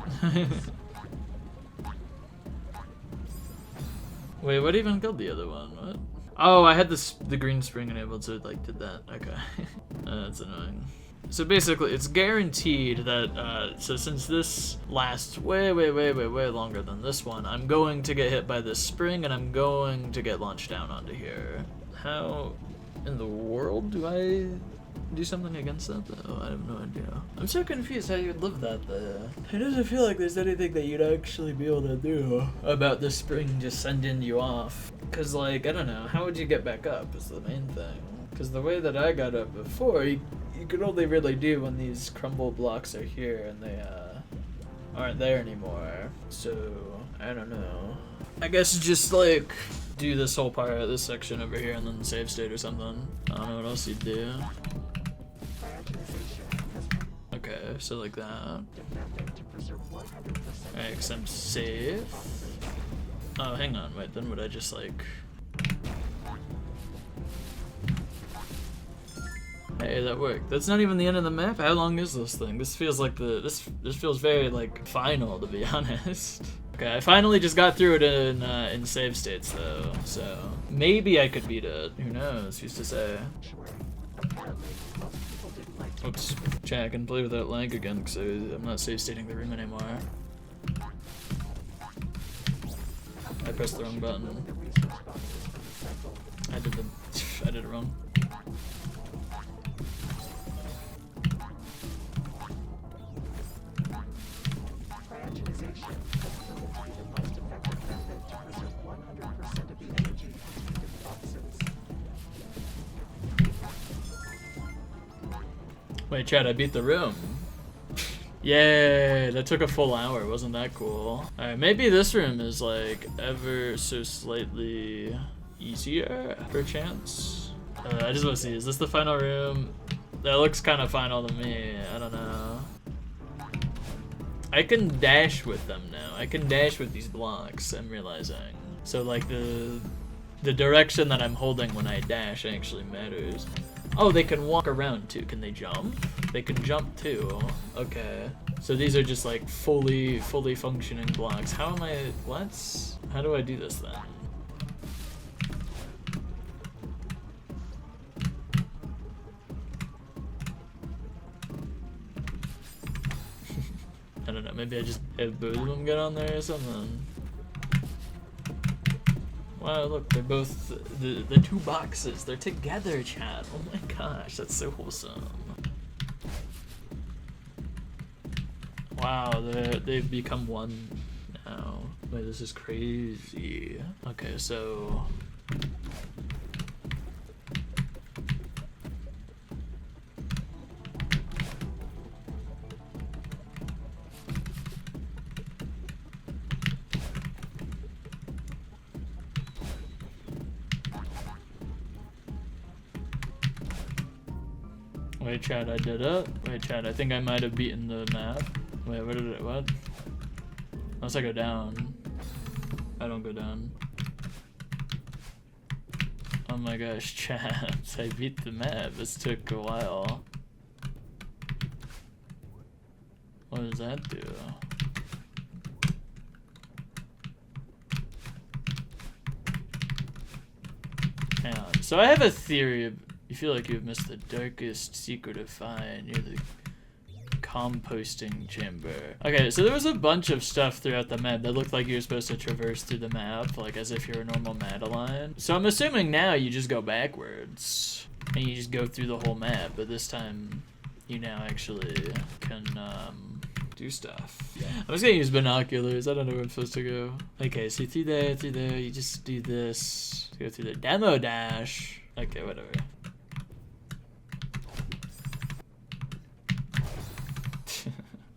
Wait, what even killed the other one? What? Oh, I had the green spring enabled, so it like did that. Okay. That's annoying. So basically, it's guaranteed that, so since this lasts way longer than this one, I'm going to get hit by this spring, and I'm going to get launched down onto here. How in the world do I do something against that, though? I have no idea. I'm so confused how you'd live that there. It doesn't feel like there's anything that you'd actually be able to do about this spring just sending you off. Because, like, I don't know, how would you get back up is the main thing. Because the way that I got up before, you could only really do when these crumble blocks are here and they aren't there anymore. So I don't know. I guess just like do this whole part, this section over here, and then save state or something. I don't know what else you'd do. Okay, so like that. Alright, because I'm safe. Oh, hang on, wait, then would I just like... Hey, that worked. That's not even the end of the map. How long is this thing? This feels like this feels very like final, to be honest. Okay, I finally just got through it in save states though, so maybe I could beat it. Who knows? Who's to say? Oops. Chat, I can play without lag again because I'm not save stating the room anymore. I pressed the wrong button. I did it wrong. Wait, Chad, I beat the room. Yay, that took a full hour. Wasn't that cool? Alright, maybe this room is like ever so slightly easier, perchance. I just want to see, is this the final room? That looks kind of final to me. I don't know. I can dash with them now. I can dash with these blocks, I'm realizing. So like the direction that I'm holding when I dash actually matters. Oh, they can walk around too. Can they jump? They can jump too. Okay. So these are just like fully functioning blocks. How am I, what? How do I do this then? I don't know, maybe I just have both of them get on there or something. Wow, look, they're both, the two boxes, they're together, chat. Oh my gosh, that's so wholesome. Wow, they've become one now. Wait, this is crazy. Okay, so... Wait, Chad, I did it. Wait, Chad, I think I might have beaten the map. Wait, where did it, what? Unless I go down. I don't go down. Oh my gosh, Chad, I beat the map. This took a while. What does that do? So I have a theory. You feel like you've missed the darkest secret to find near the composting chamber. Okay, so there was a bunch of stuff throughout the map that looked like you were supposed to traverse through the map, like as if you're a normal Madeline. So I'm assuming now you just go backwards and you just go through the whole map, but this time you now actually can do stuff. I'm just gonna use binoculars. I don't know where I'm supposed to go. Okay, so through there, you just do this. Go through the demo dash. Okay, whatever.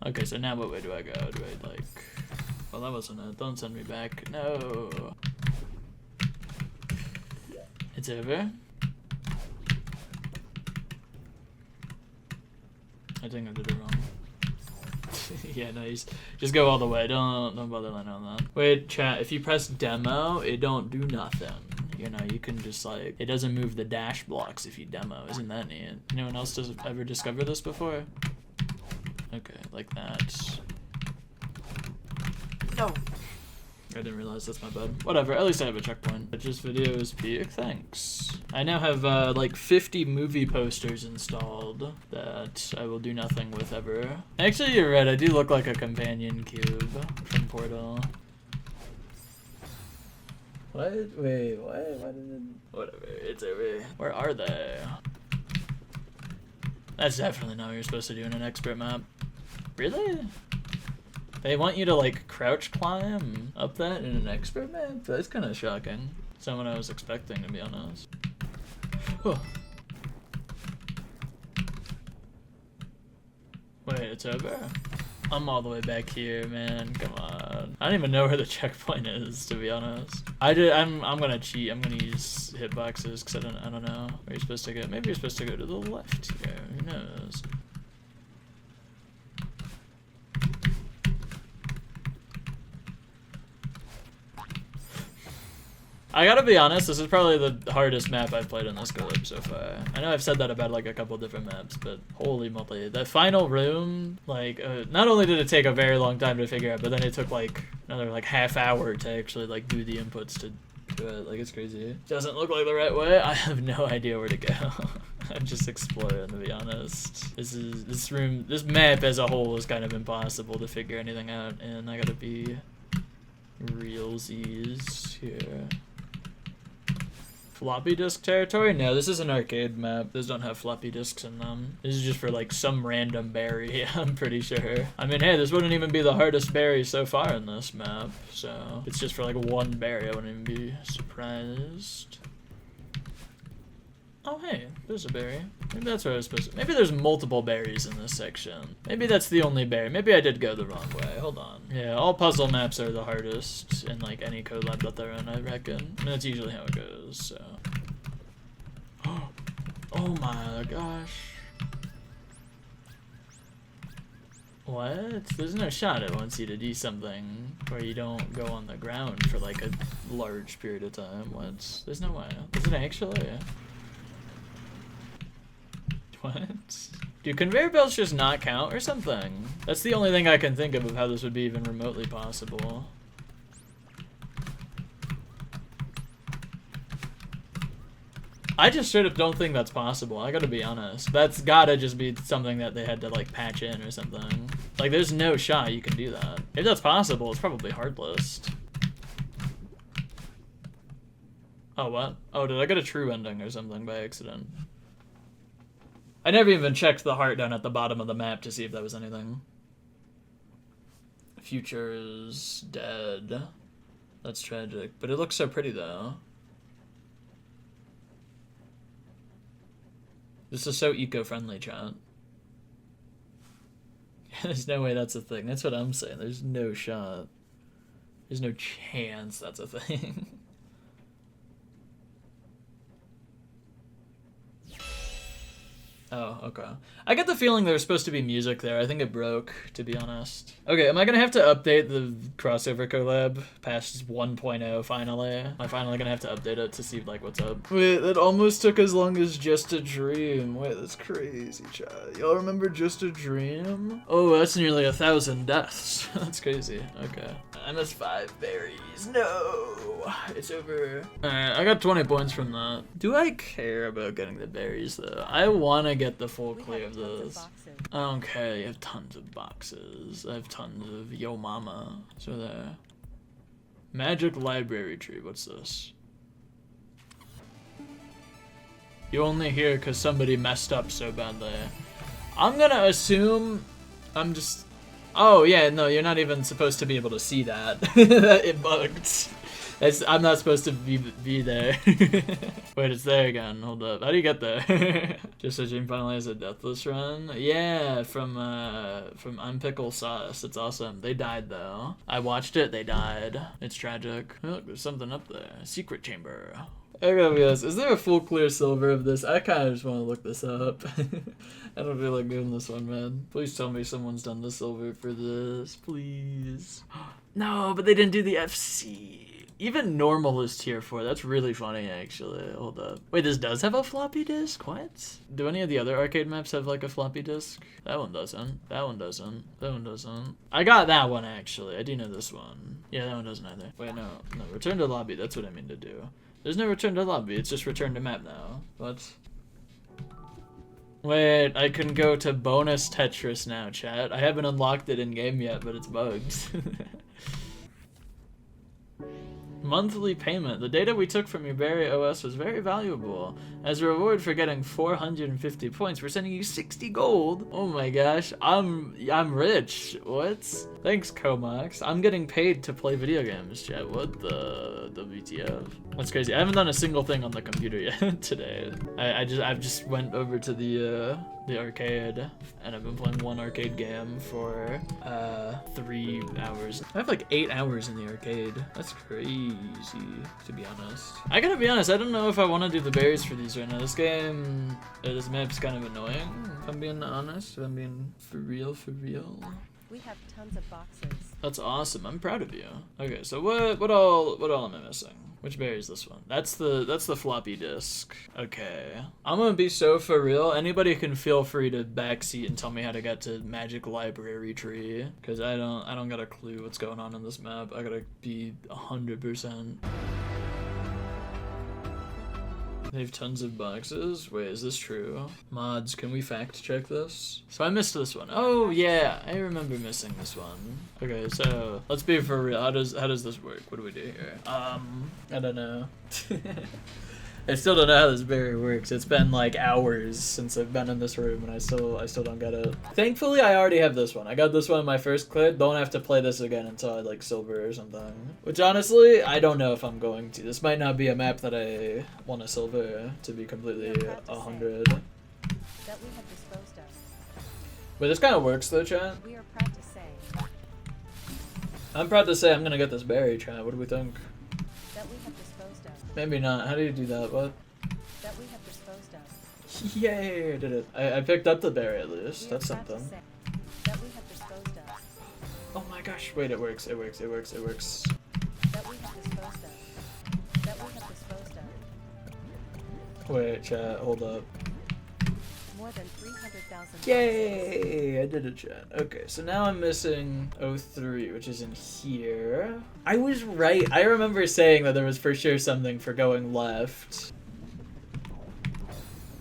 Okay, so now what way do I go? Do I like... Well, that wasn't it. Don't send me back. No. It's over. I think I did it wrong. Yeah, nice. Just go all the way. Don't bother landing on that. Wait, chat. If you press demo, it don't do nothing. You know, you can just like... It doesn't move the dash blocks if you demo. Isn't that neat? Anyone else ever discovered this before? Okay, like that. No! I didn't realize that's my bad. Whatever, at least I have a checkpoint. But just video is peak, thanks. I now have like 50 movie posters installed that I will do nothing with ever. Actually, you're right, I do look like a companion cube from Portal. What? Wait, what? Why did it... Whatever, it's over. Where are they? That's definitely not what you're supposed to do in an expert map. Really? They want you to like crouch climb up that in an expert map? That's kind of shocking. It's not what I was expecting, to be honest. Oh. Wait, it's over? I'm all the way back here, man. Come on. I don't even know where the checkpoint is, to be honest. I'm gonna cheat. I'm gonna use hitboxes because I don't know where you're supposed to go. Maybe you're supposed to go to the left here. Who knows? I gotta be honest, this is probably the hardest map I've played in this collab so far. I know I've said that about like a couple different maps, but holy moly. That final room, like, not only did it take a very long time to figure out, but then it took like another like half hour to actually like do the inputs to do it. Like, it's crazy. Doesn't look like the right way. I have no idea where to go. I'm just exploring, to be honest. This map as a whole is kind of impossible to figure anything out, and I gotta be realsies here. Floppy disk territory? No, this is an arcade map. Those don't have floppy disks in them. This is just for like some random berry, I'm pretty sure. I mean, hey, this wouldn't even be the hardest berry so far in this map. So it's just for like one berry. I wouldn't even be surprised. Oh, hey, there's a berry. Maybe that's where I was supposed to... Maybe there's multiple berries in this section. Maybe that's the only berry. Maybe I did go the wrong way. Hold on. Yeah, all puzzle maps are the hardest in, like, any collab that they're in, I reckon. And that's usually how it goes, so... Oh my gosh. What? There's no shot it wants you to do something where you don't go on the ground for, like, a large period of time. What? There's no way. Is it actually? What? Do conveyor belts just not count or something? That's the only thing I can think of how this would be even remotely possible. I just straight up don't think that's possible. I gotta be honest. That's gotta just be something that they had to like patch in or something. Like, there's no shot you can do that. If that's possible, it's probably hardlist. Oh, what? Oh, did I get a true ending or something by accident? I never even checked the heart down at the bottom of the map to see if that was anything. Future is dead. That's tragic. But it looks so pretty, though. This is so eco-friendly, chat. There's no way that's a thing. That's what I'm saying. There's no shot. There's no chance that's a thing. Oh, okay. I get the feeling there was supposed to be music there. I think it broke, to be honest. Okay, am I gonna have to update the crossover collab past 1.0 finally? Am I finally gonna have to update it to see like what's up? Wait, that almost took as long as Just a Dream. Wait, that's crazy, chat. Y'all remember Just a Dream? Oh, that's nearly 1,000 deaths. That's crazy. Okay. I missed 5 berries. No! It's over. Alright, I got 20 points from that. Do I care about getting the berries though? I wanna get the full clear of this. I don't care, you have tons of boxes. I have tons of Yo Mama. So there. Magic Library Tree, what's this? You only hear because somebody messed up so badly. I'm gonna assume I'm just... Oh yeah, no, you're not even supposed to be able to see that. It bugged. I'm not supposed to be there. Wait, it's there again. Hold up. How do you get there? Just a Dream finally has a deathless run. Yeah, from Unpickle Sauce. It's awesome. They died though. I watched it. They died. It's tragic. Oh, look, there's something up there. Secret chamber. I gotta be honest. Is there a full clear silver of this? I kind of just want to look this up. I don't feel like doing this one, man. Please tell me someone's done the silver for this, please. No, but they didn't do the FC. Even normal is tier 4. That's really funny, actually. Hold up. Wait, this does have a floppy disk? What? Do any of the other arcade maps have like a floppy disk? That one doesn't. That one doesn't. That one doesn't. I got that one, actually. I do know this one. Yeah, that one doesn't either. Wait, no. No, return to lobby. That's what I mean to do. There's no return to lobby. It's just return to map now. What? Wait, I can go to bonus Tetris now, chat. I haven't unlocked it in game yet, but it's bugged. Monthly payment. The data we took from your Berry OS was very valuable. As a reward for getting 450 points, we're sending you 60 gold. Oh my gosh, I'm rich. What? Thanks, Comox. I'm getting paid to play video games, chat. What the WTF? That's crazy. I haven't done a single thing on the computer yet today. I've just went over to the arcade, and I've been playing one arcade game for 3 hours. I have like 8 hours in the arcade. That's crazy, to be honest. I gotta be honest, I don't know if I want to do the berries for these right now. This game, this map's kind of annoying, if I'm being honest. If I'm being for real. We have tons of boxes. That's awesome. I'm proud of you. Okay, so what all am I missing? Which berry is this one? That's the floppy disk. Okay. I'm gonna be so for real. Anybody can feel free to backseat and tell me how to get to Magic Library Tree, because I don't got a clue what's going on in this map. I gotta be 100%. They have tons of boxes. Wait, is this true? Mods, can we fact check this? So I missed this one. Oh yeah, I remember missing this one. Okay, so let's be for real. How does this work? What do we do here? I don't know. I still don't know how this berry works. It's been like hours since I've been in this room, and I still don't get it. Thankfully, I already have this one. I got this one in my first clip. Don't have to play this again until I like silver or something. Which honestly, I don't know if I'm going to. This might not be a map that I want to silver, to be completely 100. That we have disposed of. But this kind of works though, chat. We are proud to say. I'm proud to say I'm gonna get this berry, chat. What do we think? That we have disposed of. Maybe not. How do you do that? What? That we have disposed of. Yay, I did it. I picked up the berry at least. We are That's proud to something. say that we have disposed of. Oh my gosh. Wait, it works. It works. That we have disposed of. That we have disposed of. Wait, chat. Hold up. More than 300,000. Yay! I did it, chat. Okay, so now I'm missing 03, which is in here. I was right. I remember saying that there was for sure something for going left.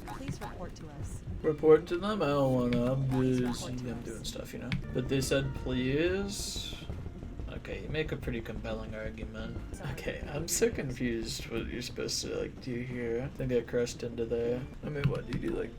Please report to us. Report to them? I don't wanna. I'm busy. I'm doing stuff, you know. But they said please. Okay, you make a pretty compelling argument. Okay, I'm so confused what you're supposed to like do here. I think I crushed into there. I mean, what do you do, like?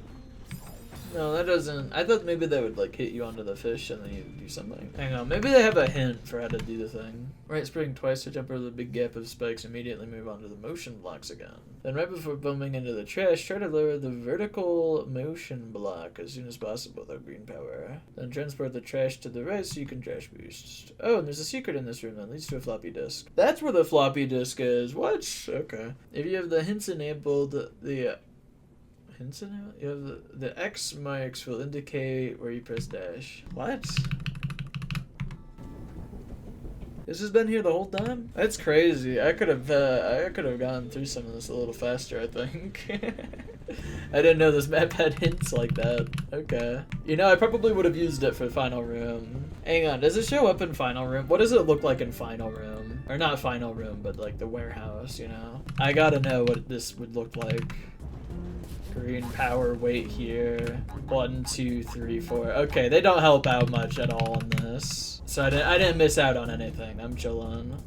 No, that doesn't. I thought maybe they would like hit you onto the fish and then you do something. Hang on, maybe they have a hint for how to do the thing. Right, spring twice to jump over the big gap of spikes, immediately move on to the motion blocks again. Then right before bumping into the trash, try to lower the vertical motion block as soon as possible with our green power. Then transport the trash to the right so you can trash boost. Oh, and there's a secret in this room that leads to a floppy disk. That's where the floppy disk is. What? Okay. If you have the hints enabled, the hints in it? You have the X marks will indicate where you press dash. What? This has been here the whole time? That's crazy. I could have gone through some of this a little faster, I think. I didn't know this map had hints like that. Okay. You know, I probably would have used it for Final Room. Hang on, does it show up in Final Room? What does it look like in Final Room? Or not Final Room, but like the warehouse, you know? I gotta know what this would look like. Green power weight here. 1, 2, 3, 4. Okay, they don't help out much at all on this. So I didn't miss out on anything. I'm chillin'.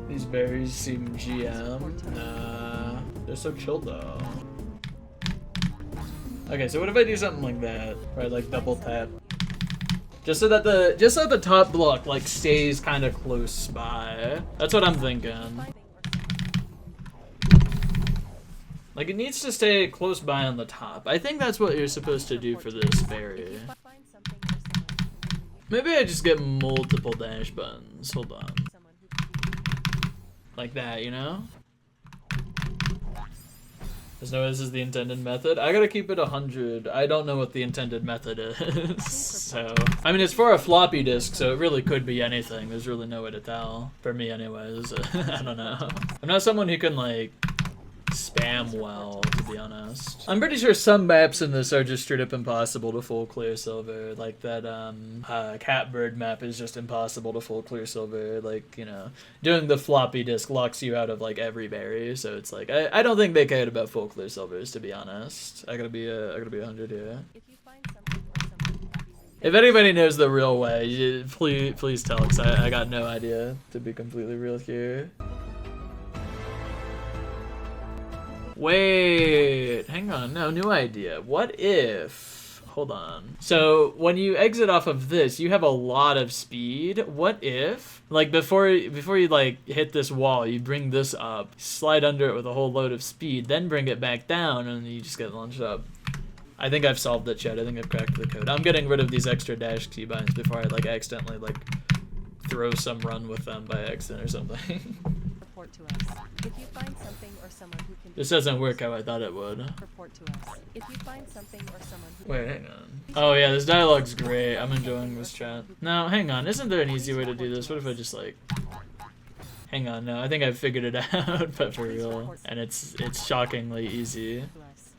These berries seem GM. Nah, they're so chill though. Okay, so what if I do something like that? Right, like double tap. Just so that the top block like stays kind of close by. That's what I'm thinking. Like it needs to stay close by on the top. I think that's what you're supposed to do for this berry. Maybe I just get multiple dash buttons. Hold on. Like that, you know? There's no way this is the intended method. I gotta keep it 100. I don't know what the intended method is. So, I mean, it's for a floppy disk, so it really could be anything. There's really no way to tell. For me anyways. I don't know. I'm not someone who can like spam well, to be honest. I'm pretty sure some maps in this are just straight up impossible to full clear silver. Like that catbird map is just impossible to full clear silver. Like, you know, doing the floppy disk locks you out of like every berry. So it's like I don't think they cared about full clear silvers, to be honest. I gotta be 100 here. If anybody knows the real way, please tell, because I got no idea, to be completely real here. Wait, hang on, no, new idea. What if, hold on. So when you exit off of this, you have a lot of speed. What if, like before you like hit this wall, you bring this up, slide under it with a whole load of speed, then bring it back down, and you just get launched up. I think I've solved it, chat. I think I've cracked the code. I'm getting rid of these extra dash keybinds before I like accidentally like throw some run with them by accident or something. Report to us. If you find something or someone who can This doesn't work how I thought it would. report to us. If you find something or someone who Wait, hang on. Oh yeah, this dialogue's great. I'm enjoying this chat. Now, hang on. Isn't there an easy way to do this? What if I just like... Hang on, no. I think I've figured it out, but for real. And it's shockingly easy. bless.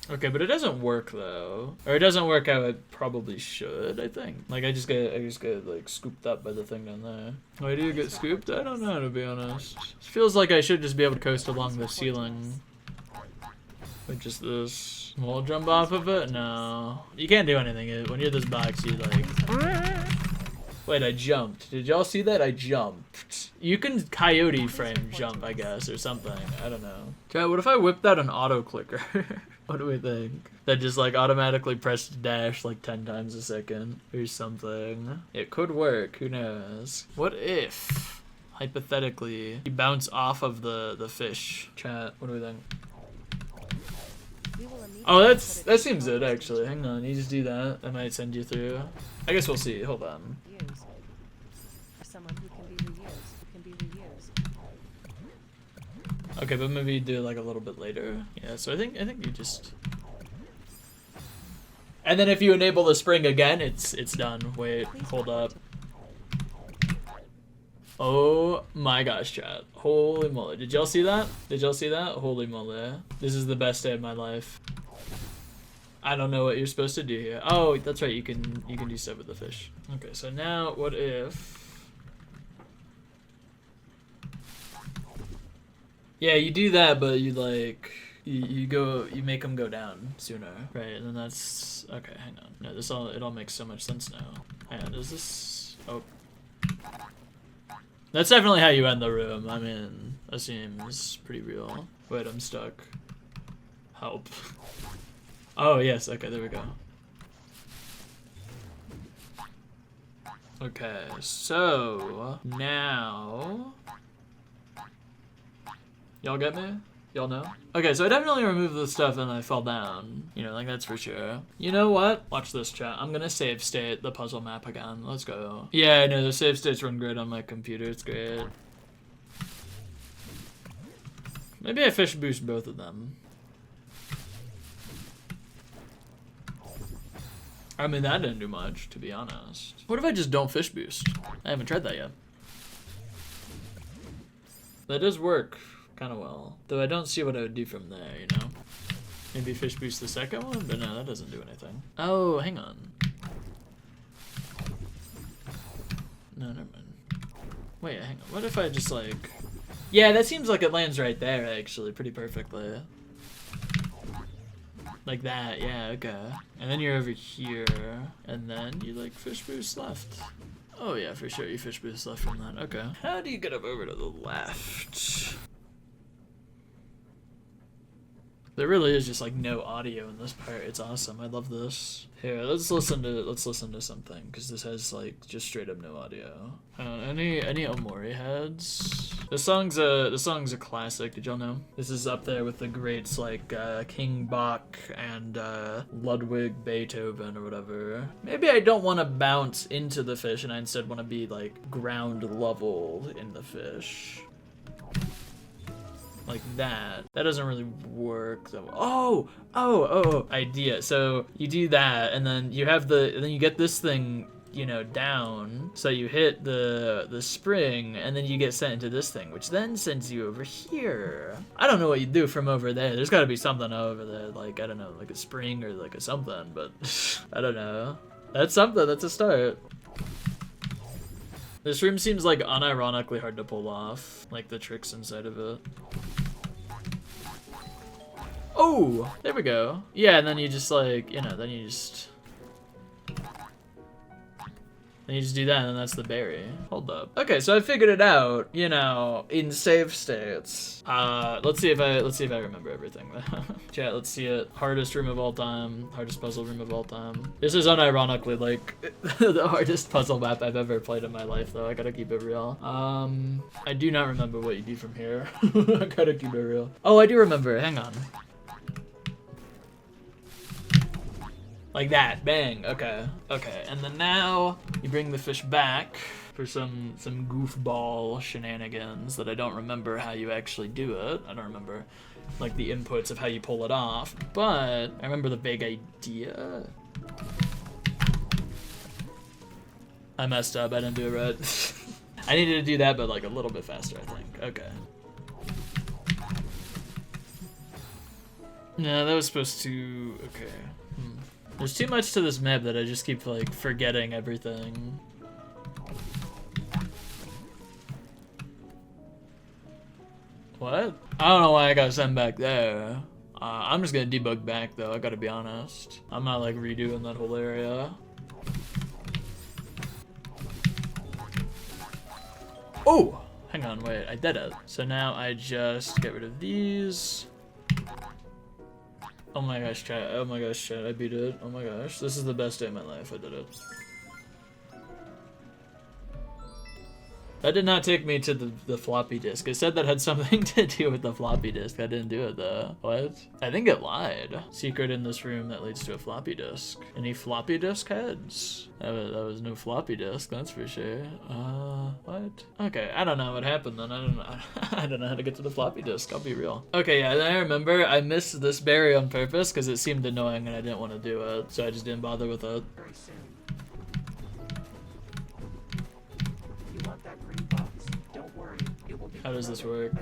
Okay, but it doesn't work though. Or it doesn't work how it probably should, I think. Like I just get like scooped up by the thing down there. Why do you get scooped? I don't know, to be honest. It feels like I should just be able to coast along the ceiling. With just this wall jump off of it? No. You can't do anything. When you're this box, you like... Wait, I jumped. Did y'all see that? I jumped. You can coyote frame jump, I guess, or something. I don't know. Okay, what if I whipped out an auto clicker? What do we think? That just like automatically pressed dash like 10 times a second or something. It could work, who knows? What if, hypothetically, you bounce off of the fish? Chat, what do we think? We will immediately Oh, put it that in seems it context actually. Hang on, you just do that. I might send you through. I guess we'll see. Hold on. Use. For someone who can be reused. Okay, but maybe do it like a little bit later. Yeah, so I think you just... And then if you enable the spring again, it's done. Wait, hold up. Oh my gosh, chat. Holy moly. Did y'all see that? Did y'all see that? Holy moly. This is the best day of my life. I don't know what you're supposed to do here. Oh, that's right. You can do stuff with the fish. Okay, so now what if... Yeah, you do that, but you like you make them go down sooner, right? And then that's okay. Hang on, no, it all makes so much sense now. Hang on, is this? Oh, that's definitely how you end the room. I mean, that seems pretty real. Wait, I'm stuck. Help. Oh yes, okay, there we go. Okay, so now. Y'all get me? Y'all know? Okay, so I definitely removed the stuff and I fell down. You know, like that's for sure. You know what? Watch this, chat. I'm gonna save state the puzzle map again. Let's go. Yeah, I know, the save states run great on my computer. It's great. Maybe I fish boost both of them. I mean, that didn't do much, to be honest. What if I just don't fish boost? I haven't tried that yet. That does work kind of well. Though I don't see what I would do from there, you know? Maybe fish boost the second one? But no, that doesn't do anything. Oh, hang on. No, never mind. Wait, hang on. What if I just like... Yeah, that seems like it lands right there, actually, pretty perfectly. Like that, yeah, okay. And then you're over here, and then you like fish boost left. Oh yeah, for sure, you fish boost left from that, okay. How do you get up over to the left? There really is just like no audio in this part. It's awesome. I love this. Here, let's listen to something, because this has like just straight up no audio. Any Omori heads? The song's a classic. Did y'all know? This is up there with the greats like King Bach and Ludwig Beethoven or whatever. Maybe I don't want to bounce into the fish, and I instead want to be like ground level in the fish. Like that. That doesn't really work though. Oh, idea. So you do that, and then you have then you get this thing, you know, down. So you hit the spring, and then you get sent into this thing, which then sends you over here. I don't know what you do from over there. There's got to be something over there, like I don't know, like a spring or like a something, but I don't know. That's something. That's a start. This room seems like unironically hard to pull off, like the tricks inside of it. Oh, there we go. Yeah, and then you just like, you know, then you just do that, and then that's the berry. Hold up. Okay, so I figured it out, you know, in save states. Let's see if I remember everything. Chat, let's see it. Hardest room of all time. Hardest puzzle room of all time. This is unironically like the hardest puzzle map I've ever played in my life, though. I gotta keep it real. I do not remember what you do from here. I gotta keep it real. Oh, I do remember. Hang on. Like that, bang, okay. And then now you bring the fish back for some goofball shenanigans that I don't remember how you actually do it. I don't remember like the inputs of how you pull it off, but I remember the vague idea. I messed up, I didn't do it right. I needed to do that, but like a little bit faster, I think. Okay. No, that was supposed to, okay. There's too much to this map that I just keep like forgetting everything. What? I don't know why I got sent back there. I'm just gonna debug back though, I gotta be honest. I'm not like redoing that whole area. Oh! Hang on, wait, I did it. So now I just get rid of these. Oh my gosh, chat. Oh my gosh, chat. I beat it. Oh my gosh. This is the best day of my life. I did it. That did not take me to the floppy disk. It said that had something to do with the floppy disk. I didn't do it though. What? I think it lied. Secret in this room that leads to a floppy disk. Any floppy disk heads? That was no floppy disk, that's for sure. What? Okay, I don't know what happened then. I don't know how to get to the floppy disk, I'll be real. Okay, yeah, then I remember I missed this berry on purpose because it seemed annoying and I didn't want to do it. So I just didn't bother with it. Very soon. You want that green box? Don't worry, it will be How does this work?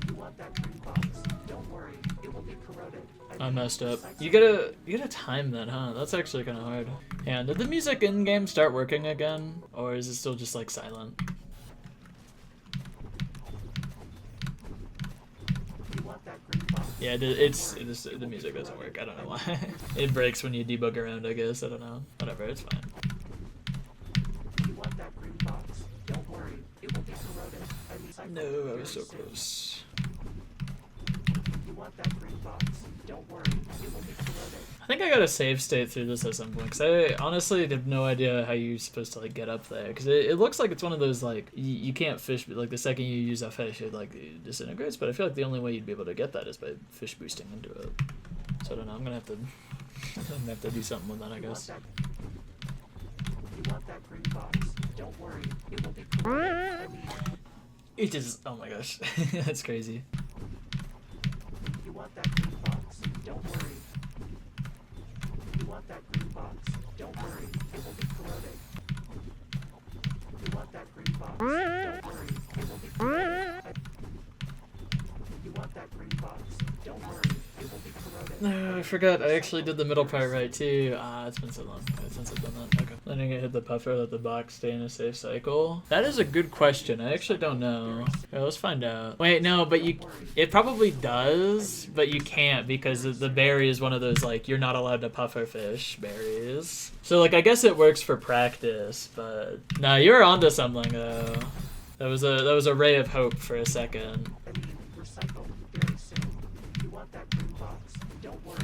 You want that green box? Don't worry, it will be corroded. I messed up. You gotta time that, huh? That's actually kind of hard. Yeah, did the music in game start working again, or is it still just like silent? You want that green box? Yeah, the music doesn't work. I don't know why. It breaks when you debug around, I guess. I don't know. Whatever, it's fine. You want that green box? Don't worry, it will be corroded. No, I was so close. You want that green box? Don't worry, it will be corroded. I think I gotta save state through this at some point, because I honestly have no idea how you're supposed to like get up there, because it looks like it's one of those like you can't fish, but like the second you use a fish it like it disintegrates, but I feel like the only way you'd be able to get that is by fish boosting into it. So I don't know, I'm gonna have to do something with that, I guess. You want that green box? Don't worry, it will be corroded. I mean, It just, oh my gosh, that's crazy. you want that green box? Don't worry. You want that green box? Don't worry, it will be corroded. You want that green box? Don't worry, it will be corroded. You want that green box? Don't worry, it will be corroded. No, I forgot. I actually did the middle part right too. Ah, it's been so long since I've done that. Okay. Letting it hit the puffer, let the box stay in a safe cycle. That is a good question. I actually don't know. Here, let's find out. Wait, no, but it probably does, but you can't because the berry is one of those, like, you're not allowed to puffer fish berries. So, like, I guess it works for practice, but no, you were onto something though. That was a ray of hope for a second. I mean, recycle very soon. You want that green box? Don't worry.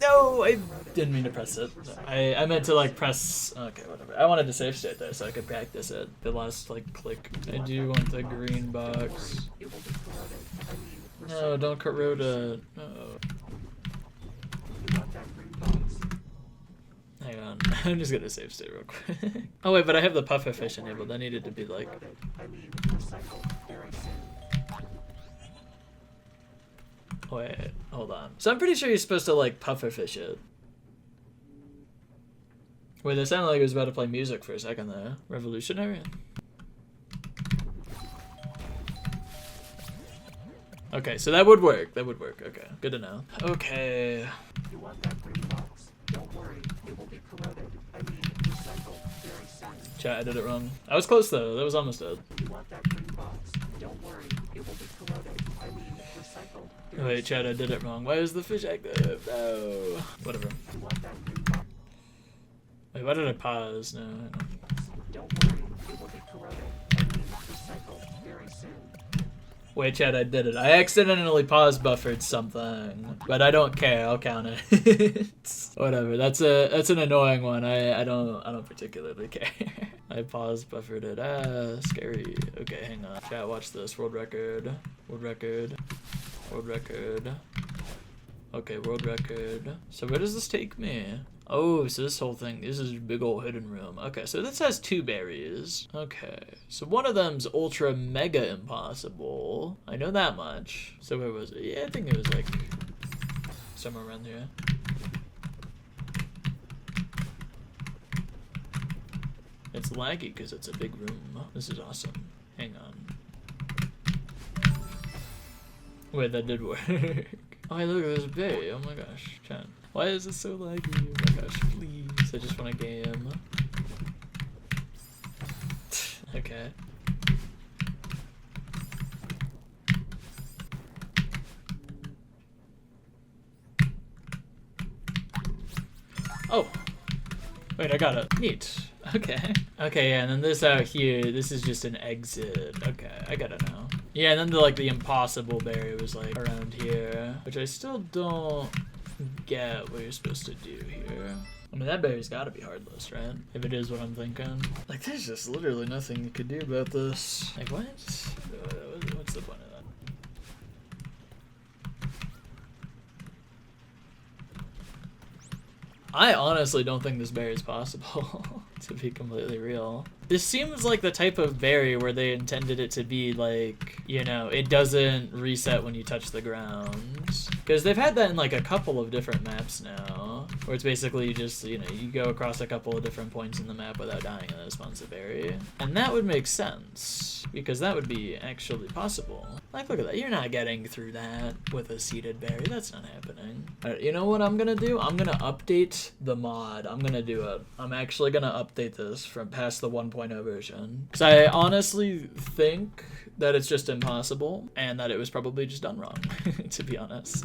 No, I didn't mean to press it. I meant to like press. Okay, whatever. I wanted to save state there so I could practice it. The last like click. I do want the green box. It will be corroded. I mean, No, don't corrode it. No. you want that green box? Hang on. I'm just gonna save state real quick. Oh wait, but I have the puffer fish enabled. That needed to be like. Corroded. I mean, recycle very soon. Wait, hold on. So I'm pretty sure you're supposed to like puffer fish it. Wait, it sounded like it was about to play music for a second there. Revolutionary? Okay, so that would work. That would work. Okay, good to know. Okay. You want that green box? Don't worry, it will be corroded. I mean, recycle very soon. Chat, I did it wrong. I was close though. That was almost it. You want that green box? Don't worry, it will be corroded. I mean, recycle very Wait, chat, I did it wrong. Why is the fish active? No. Whatever. You want that green box? Wait, why did I pause? No. hang on. Don't worry, it will be corroded. I mean, recycle very soon. Wait, chat, I did it. I accidentally pause buffered something, but I don't care. I'll count it. Whatever. That's an annoying one. I don't particularly care. I pause buffered it. Ah, scary. Okay, hang on. Chat, watch this. World record. World record. World record. Okay, world record. So where does this take me? Oh, so this whole thing, this is a big old hidden room. Okay, so this has 2 berries. Okay, so one of them's ultra mega impossible. I know that much. So where was it? Yeah, I think it was like somewhere around here. It's laggy because it's a big room. This is awesome. Hang on. Wait, that did work. Oh, hey, look, there's a bay. Oh my gosh, chat. Why is this so laggy? Oh my gosh, please. I just want a game. Okay. Oh. Wait, I got it. Neat. Okay. Okay, yeah, and then this out here, this is just an exit. Okay, I got it now. Yeah, and then the impossible berry was like around here, which I still don't get what you're supposed to do here. I mean, that berry's gotta be heartless, right? If it is what I'm thinking. Like, there's just literally nothing you could do about this. Like, what? What's the point of that? I honestly don't think this berry is possible, to be completely real. This seems like the type of berry where they intended it to be like, you know, it doesn't reset when you touch the ground. Because they've had that in like a couple of different maps now, where it's basically you just, you know, you go across a couple of different points in the map without dying and it spawns a berry. And that would make sense, because that would be actually possible. Like, look at that. You're not getting through that with a seeded berry. That's not happening. Alright, you know what I'm gonna do? I'm gonna update the mod. I'm gonna do it. I'm actually gonna update this from past the 1.0 version. Because I honestly think that it's just impossible, and that it was probably just done wrong, to be honest.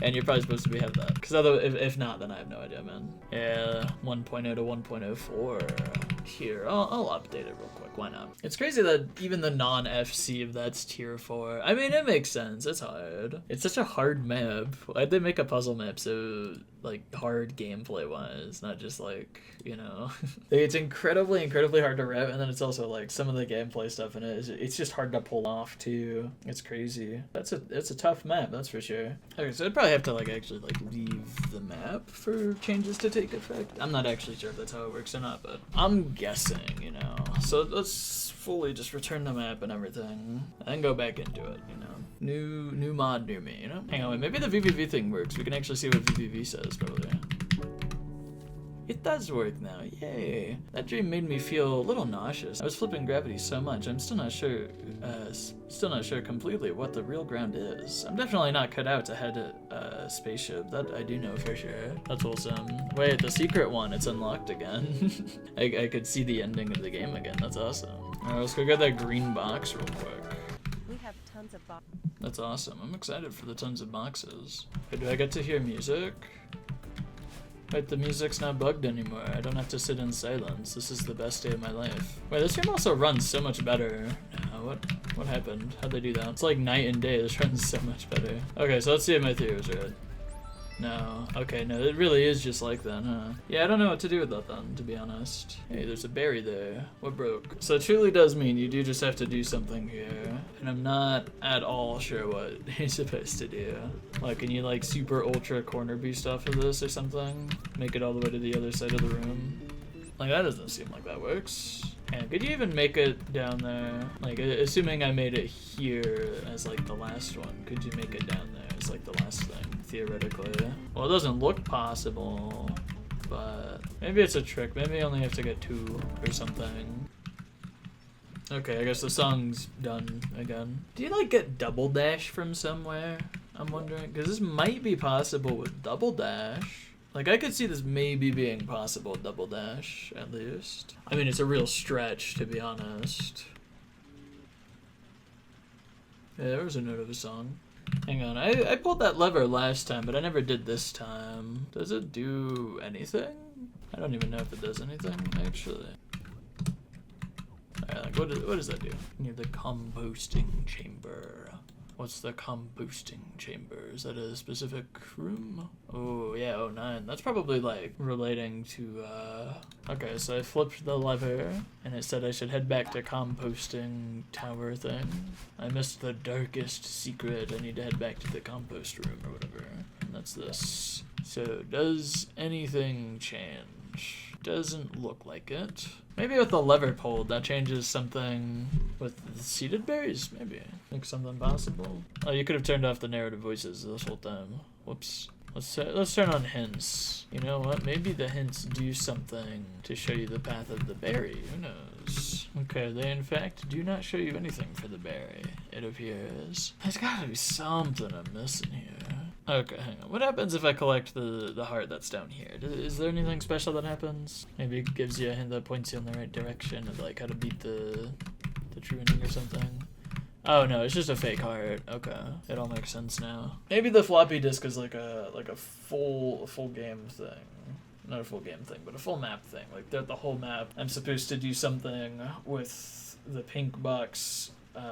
And you're probably supposed to have that. Because if not, then I have no idea, man. Yeah, 1.0 to 1.04. Here, I'll update it real quick. Why not? It's crazy that even the non-FC of that's tier 4. I mean, it makes sense. It's hard. It's such a hard map. Why'd they make a puzzle map so like hard gameplay wise, not just like, you know. It's incredibly hard to route, and then it's also like some of the gameplay stuff in it it's just hard to pull off too. It's crazy. It's a tough map, that's for sure. Okay, so I'd probably have to like actually like leave the map for changes to take effect. I'm not actually sure if that's how it works or not, but I'm guessing, you know. So let's fully just return the map and everything and go back into it, you know. New mod, new me, you know? Hang on, wait, maybe the VVV thing works. We can actually see what VVV says, probably. It does work now, yay. That dream made me feel a little nauseous. I was flipping gravity so much, I'm still not sure completely what the real ground is. I'm definitely not cut out to head a spaceship, that I do know for sure. That's awesome. Wait, the secret one, it's unlocked again. I could see the ending of the game again, that's awesome. Alright, let's go get that green box real quick. We have tons of boxes. That's awesome, I'm excited for the tons of boxes. Wait, do I get to hear music? Wait, the music's not bugged anymore. I don't have to sit in silence. This is the best day of my life. Wait, this game also runs so much better. What happened? How'd they do that? It's like night and day. This runs so much better. Okay, so let's see if my theory was right. No. Okay, no, it really is just like that, huh? Yeah, I don't know what to do with that then, to be honest. Hey, there's a berry there. What broke? So it truly does mean you do just have to do something here. And I'm not at all sure what you're supposed to do. Like, can you like super ultra corner boost off of this or something? Make it all the way to the other side of the room? Like, that doesn't seem like that works. And could you even make it down there? Like, assuming I made it here as like the last one, could you make it down there as like the last thing, theoretically? Well, it doesn't look possible, but maybe it's a trick. Maybe I only have to get 2 or something. Okay, I guess the song's done again. Do you like get double dash from somewhere? I'm wondering, because this might be possible with double dash. Like, I could see this maybe being possible with double dash, at least. I mean, it's a real stretch, to be honest. Yeah, there was a note of a song. Hang on, I pulled that lever last time, but I never did this time. Does it do anything? I don't even know if it does anything, actually. Alright, like, what does that do? Near the composting chamber. What's the composting chamber? Is that a specific room? Oh, yeah, 09. That's probably, like, relating to, Okay, so I flipped the lever, and it said I should head back to composting tower thing. I missed the darkest secret. I need to head back to the compost room or whatever. And that's this. So, does anything change? Doesn't look like it. Maybe with the lever pulled, that changes something with the seeded berries, maybe. Think something possible. Oh, you could have turned off the narrative voices this whole time. Whoops. Let's turn on hints. You know what? Maybe the hints do something to show you the path of the berry. Who knows? Okay, they in fact do not show you anything for the berry, it appears. There's gotta be something I'm missing here. Okay, hang on. What happens if I collect the heart that's down here? Is there anything special that happens? Maybe it gives you a hint that points you in the right direction of like how to beat the true ending or something. Oh no, it's just a fake heart. Okay, it all makes sense now. Maybe the floppy disk is like a full game thing. Not a full game thing, but a full map thing. Like the whole map. I'm supposed to do something with the pink box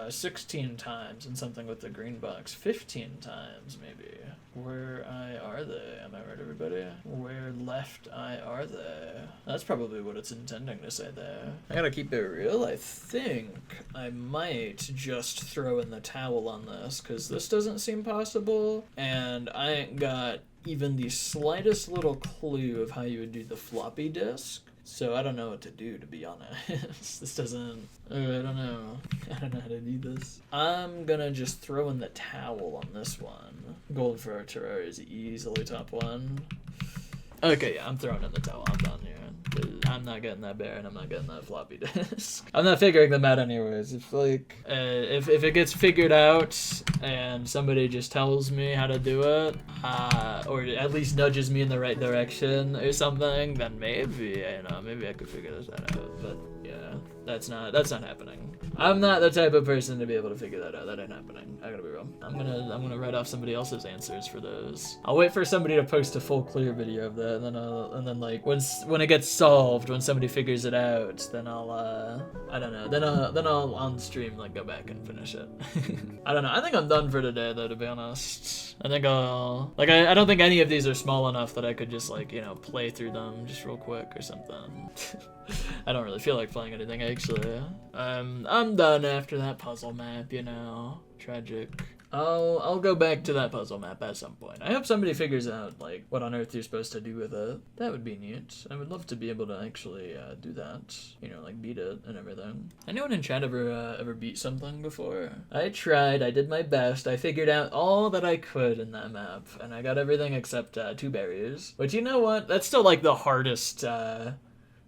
16 times and something with the green box 15 times maybe. Where are they? Am I right, everybody? Where left are they? That's probably what it's intending to say there. I gotta keep it real. I think I might just throw in the towel on this, because this doesn't seem possible, and I ain't got even the slightest little clue of how you would do the floppy disk. So I don't know what to do, to be honest. This doesn't... I don't know. I don't know how to do this. I'm gonna just throw in the towel on this one. Gold for our Terraria is easily top 1. Okay, yeah, I'm throwing in the towel. I'm done here. I'm not getting that bear, and I'm not getting that floppy disk. I'm not figuring them out anyways. If like, if it gets figured out and somebody just tells me how to do it, or at least nudges me in the right direction or something, then maybe, you know, maybe I could figure this out. But yeah, Yeah, that's not happening. I'm not the type of person to be able to figure that out. That ain't happening. I gotta be real. I'm gonna write off somebody else's answers for those. I'll wait for somebody to post a full clear video of that, and then like when it gets solved, when somebody figures it out, then I'll I don't know. Then I'll on stream like go back and finish it. I don't know. I think I'm done for today though, to be honest. I think I'll like I don't think any of these are small enough that I could just like, you know, play through them just real quick or something. I don't really feel like playing anything actually. I'm done after that puzzle map, you know. Tragic. I'll go back to that puzzle map at some point. I hope somebody figures out like what on earth you're supposed to do with it. That would be neat. I would love to be able to actually do that. You know, like beat it and everything. Anyone in chat ever beat something before? I tried. I did my best. I figured out all that I could in that map, and I got everything except 2 berries. But you know what? That's still like the hardest.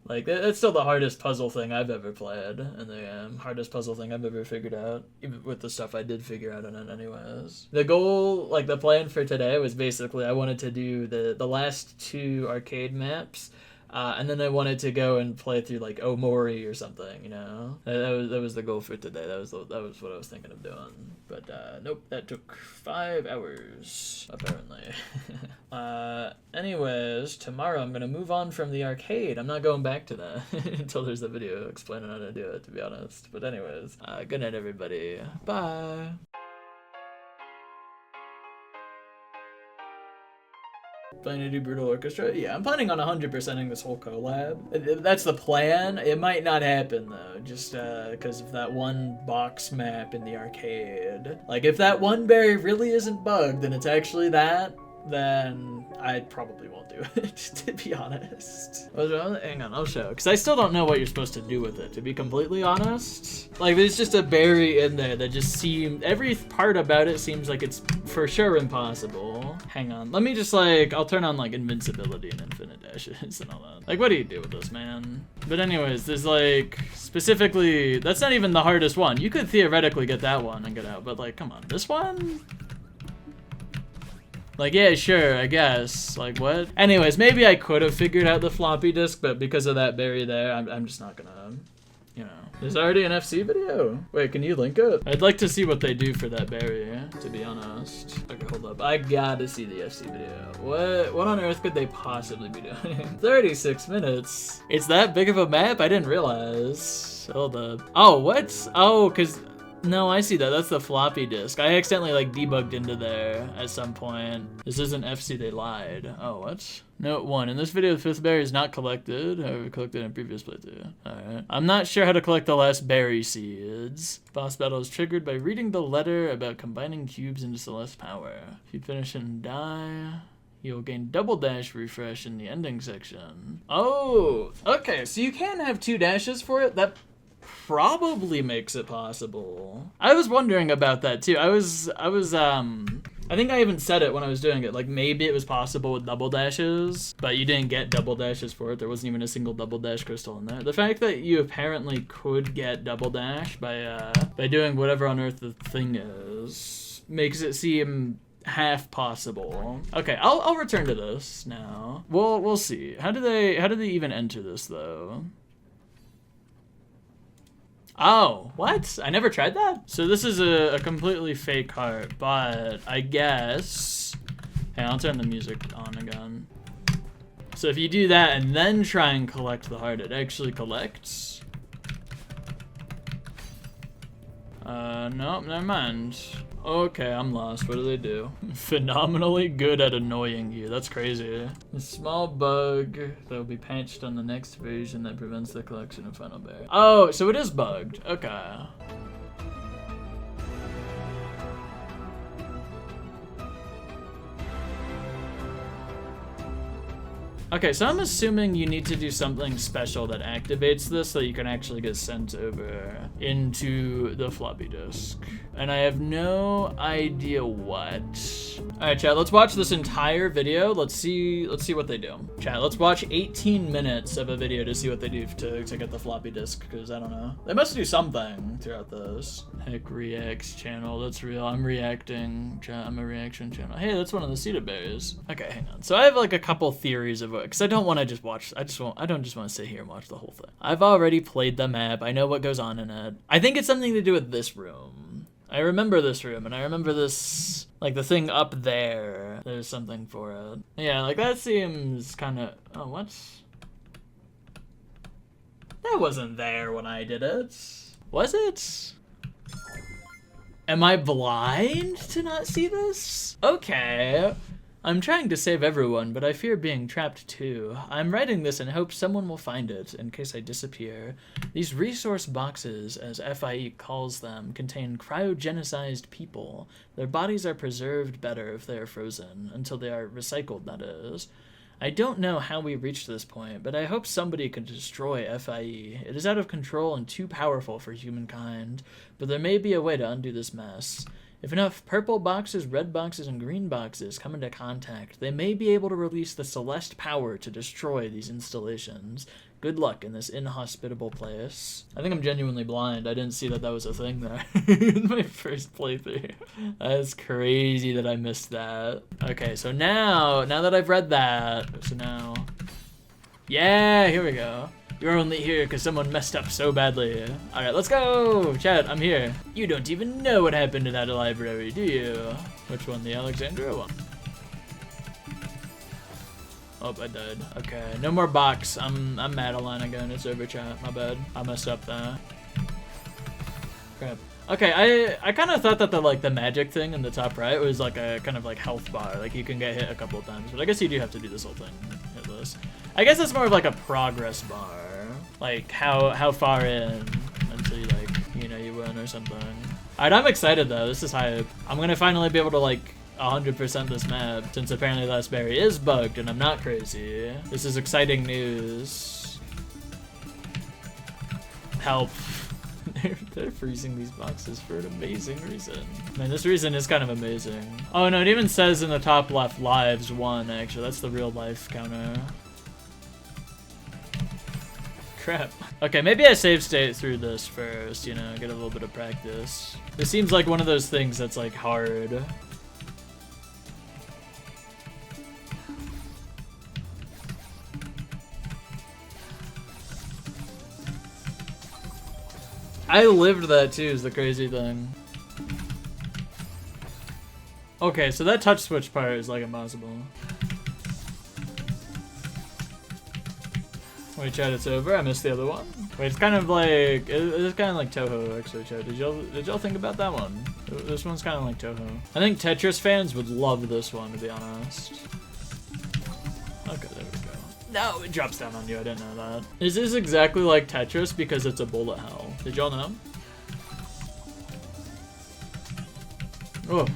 Like, it's still the hardest puzzle thing I've ever played, and the hardest puzzle thing I've ever figured out, even with the stuff I did figure out in it anyways. The goal, like, the plan for today was basically I wanted to do the last 2 arcade maps, and then I wanted to go and play through, like, Omori or something, you know? That was the goal for today. That was what I was thinking of doing. But, nope, that took 5 hours, apparently. Anyways, tomorrow I'm gonna move on from the arcade. I'm not going back to that until there's a video explaining how to do it, to be honest. But anyways, good night, everybody. Bye! Planning to do Brutal Orchestra? Yeah, I'm planning on 100%ing this whole collab. That's the plan. It might not happen, though, just because of that one box map in the arcade. Like, if that one berry really isn't bugged, and it's actually that, then I probably won't do it, to be honest. Hang on, I'll show. Because I still don't know what you're supposed to do with it, to be completely honest. Like, there's just a berry in there that just seems... Every part about it seems like it's for sure impossible. Hang on, let me just, like... I'll turn on, like, invincibility and infinite dashes and all that. Like, what do you do with this, man? But anyways, there's, like... Specifically... That's not even the hardest one. You could theoretically get that one and get out, but, like, come on. This one? Like, yeah, sure, I guess. Like, what? Anyways, maybe I could have figured out the floppy disk, but because of that berry there, I'm just not gonna, you know. There's already an FC video? Wait, can you link it? I'd like to see what they do for that berry, to be honest. Okay, hold up. I gotta see the FC video. What on earth could they possibly be doing? 36 minutes? It's that big of a map? I didn't realize. Hold up. Oh, what? Oh, because... No, I see that. That's the floppy disk. I accidentally, like, debugged into there at some point. This isn't FC, they lied. Oh, what? Note 1. In this video, the 5th berry is not collected. However, collected in a previous playthrough. Alright. I'm not sure how to collect the last berry seeds. Boss battle is triggered by reading the letter about combining cubes into Celeste power. If you finish and die... You'll gain double dash refresh in the ending section. Oh! Okay, so you can have 2 dashes for it? That... probably makes it possible. I was wondering about that too. I think I even said it when I was doing it, like maybe it was possible with double dashes, but you didn't get double dashes for it. There wasn't even a single double dash crystal in there. The fact that you apparently could get double dash by doing whatever on earth the thing is makes it seem half possible. Okay, I'll return to this now. We'll see. How do they even enter this though? Oh, what? I never tried that? So this is a completely fake heart, but I guess... Hey, I'll turn the music on again. So if you do that and then try and collect the heart, it actually collects. Nope, never mind. Okay, I'm lost. What do they do? Phenomenally good at annoying you. That's crazy. A small bug that will be patched on the next version that prevents the collection of final berry. Oh, so it is bugged. Okay. Okay, so I'm assuming you need to do something special that activates this so you can actually get sent over into the floppy disk. And I have no idea what. All right, chat, let's watch this entire video. Let's see what they do. Chat, let's watch 18 minutes of a video to see what they do to get the floppy disk, because I don't know. They must do something throughout this. Heck reacts channel, that's real. I'm reacting, chat, I'm a reaction channel. Hey, that's one of the seeded berries. Okay, hang on. So I have like a couple theories of quick, because I don't want to just watch. I don't just want to sit here and watch the whole thing. I've already played the map. I know what goes on in it. I think it's something to do with this room. I remember this room, and I remember this, like, the thing up there. There's something for it. Yeah, like, that seems kind of... Oh, what? That wasn't there when I did it. Was it? Am I blind to not see this? Okay. I'm trying to save everyone, but I fear being trapped too. I'm writing this in hopes someone will find it, in case I disappear. These resource boxes, as FIE calls them, contain cryogenicized people. Their bodies are preserved better if they are frozen, until they are recycled, that is. I don't know how we reached this point, but I hope somebody can destroy FIE. It is out of control and too powerful for humankind, but there may be a way to undo this mess. If enough purple boxes, red boxes, and green boxes come into contact, they may be able to release the Celeste power to destroy these installations. Good luck in this inhospitable place. I think I'm genuinely blind. I didn't see that that was a thing there in my first playthrough. That's crazy that I missed that. Okay, so now that I've read that, so now... Yeah, here we go. You're only here because someone messed up so badly. Alright, let's go! Chat, I'm here. You don't even know what happened to that library, do you? Which one, the Alexandria one? Oh, I died. Okay, no more box. I'm Madeline again. It's over, chat. My bad. I messed up there. Crap. Okay, I kind of thought that the magic thing in the top right was like a kind of like health bar. Like you can get hit a couple of times, but I guess you do have to do this whole thing. Hit this. I guess it's more of like a progress bar. Like how far in until you like, you know, you win or something. Alright, I'm excited though. This is hype. I'm gonna finally be able to like 100% this map, since apparently Last Berry is bugged and I'm not crazy. This is exciting news. Help. They're freezing these boxes for an amazing reason. Man, this reason is kind of amazing. Oh no, it even says in the top left, lives 1, actually. That's the real life counter. Crap. Okay, maybe I save state through this first, you know, get a little bit of practice. This seems like one of those things that's like hard. I lived that too, is the crazy thing. Okay, so that touch switch part is like impossible. Wait, chat, it's over. I missed the other one. Wait, it's kind of like it's kind of like Toho, actually, chat. Did y'all think about that one? This one's kind of like Toho. I think Tetris fans would love this one, to be honest. Okay, there we go. No, it drops down on you. I didn't know that. Is this exactly like Tetris because it's a bullet hell? Did y'all know? Oh.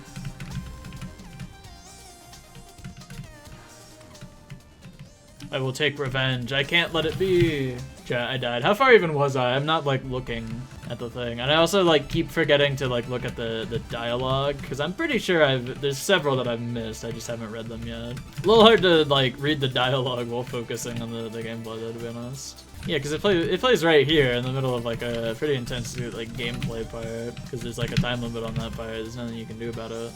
I will take revenge. I can't let it be. Chat, I died. How far even was I? I'm not like looking at the thing. And I also like keep forgetting to like look at the dialogue, because I'm pretty sure there's several that I've missed. I just haven't read them yet. A little hard to like read the dialogue while focusing on the gameplay though, to be honest. Yeah, because it plays right here in the middle of like a pretty intense like gameplay part, because there's like a time limit on that part. There's nothing you can do about it.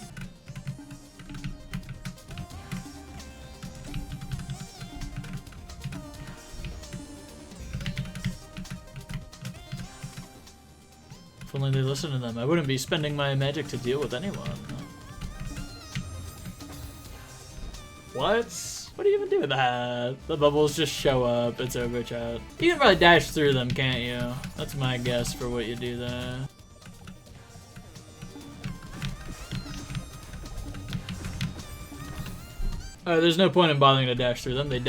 If only they listen to them, I wouldn't be spending my magic to deal with anyone. What? What do you even do with that? The bubbles just show up. It's over, chat. You can probably dash through them, can't you? That's my guess for what you do there. There's no point in bothering to dash through them. They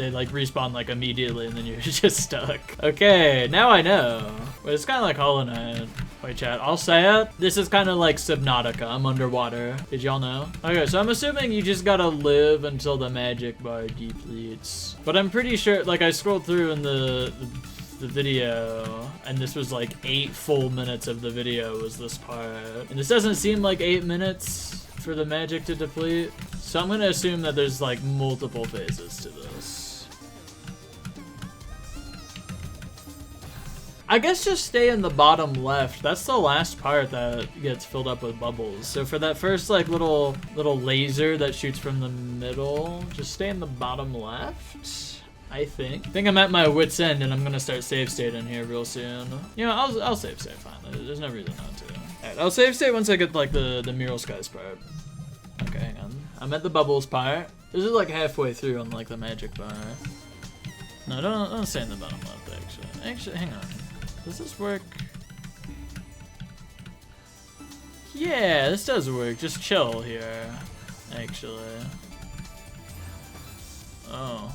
like respawn like immediately, and then you're just stuck. Okay, now I know. But it's kind of like Hollow Knight. Wait, chat, I'll say it. This is kind of like Subnautica. I'm underwater. Did y'all know? Okay, so I'm assuming you just gotta live until the magic bar depletes. But I'm pretty sure, like, I scrolled through in the video, and this was like 8 full minutes of the video was this part. And this doesn't seem like 8 minutes for the magic to deplete. So I'm gonna assume that there's like multiple phases to this. I guess just stay in the bottom left. That's the last part that gets filled up with bubbles. So for that first like little laser that shoots from the middle, just stay in the bottom left. I think I'm at my wit's end, and I'm gonna start save state in here real soon. You know, I'll save state fine. There's no reason not to. Alright, I'll save state once I get like the mural skies part. Okay, hang on. I'm at the bubbles part. This is like halfway through on like the magic bar. No, don't stay in the bottom left actually. Actually, hang on. Does this work? Yeah, this does work. Just chill here, actually. Oh.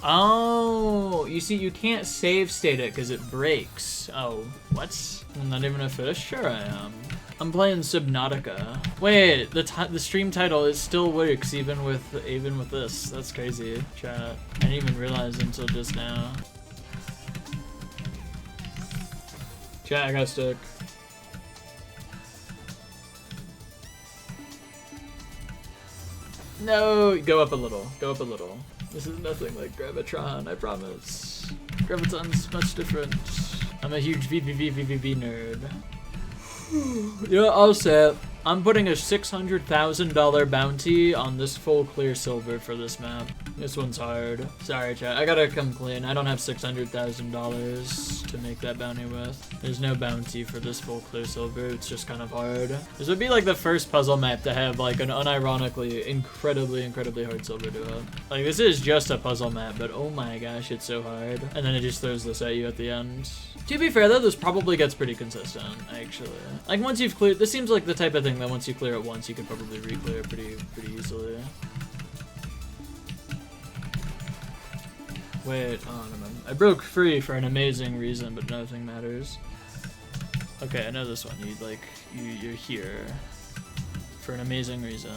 Oh, you see, you can't save state it because it breaks. Oh, what? I'm not even a fish? Sure I am. I'm playing Subnautica. Wait, the stream title, it still works even with this. That's crazy, chat. I didn't even realize until just now. Chat, I got stuck. No, go up a little. Go up a little. This is nothing like Gravitron, I promise. Gravitron's much different. I'm a huge VVVVVV nerd. You know, I'll say it. I'm putting a $600,000 bounty on this full clear silver for this map. This one's hard. Sorry, chat. I gotta come clean. I don't have $600,000 to make that bounty with. There's no bounty for this full clear silver. It's just kind of hard. This would be like the first puzzle map to have like an unironically incredibly hard silver to it. Like this is just a puzzle map, but oh my gosh, it's so hard. And then it just throws this at you at the end. To be fair though, this probably gets pretty consistent, actually. Like once you've cleared, this seems like the type of thing that once you clear it once, you can probably re-clear it pretty easily. Wait, oh no, I broke free for an amazing reason, but nothing matters. Okay, I know this one. You're here for an amazing reason.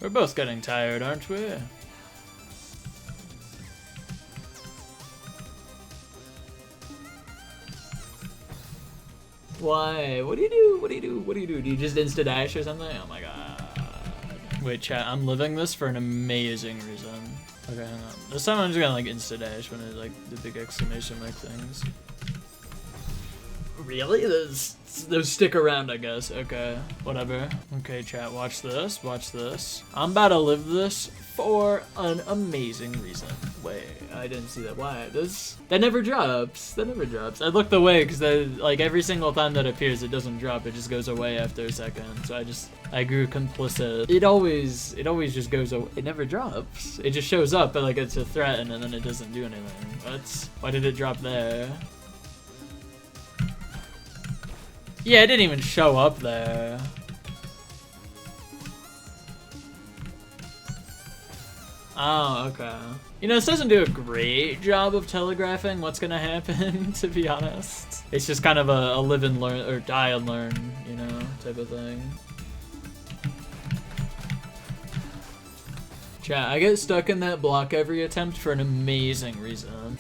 We're both getting tired, aren't we? Why? What do you do? What do you do? What do you do? Do you just insta dash or something? Oh my god. Wait, chat, I'm living this for an amazing reason. Okay, hang on. This time I'm just gonna like insta dash when it like the big exclamation mark things. Really? Those stick around, I guess. Okay, whatever. Okay, chat, watch this. Watch this. I'm about to live this for an amazing reason. Wait, I didn't see that. Why? That never drops. That never drops. I looked away because like every single time that appears, it doesn't drop. It just goes away after a second. So I grew complicit. It always just goes away. It never drops. It just shows up, but like it's a threat, and then it doesn't do anything. Why did it drop there? Yeah, it didn't even show up there. Oh, okay. You know, this doesn't do a great job of telegraphing what's gonna happen, to be honest. It's just kind of a live and learn, or die and learn, you know, type of thing. Chat, I get stuck in that block every attempt for an amazing reason.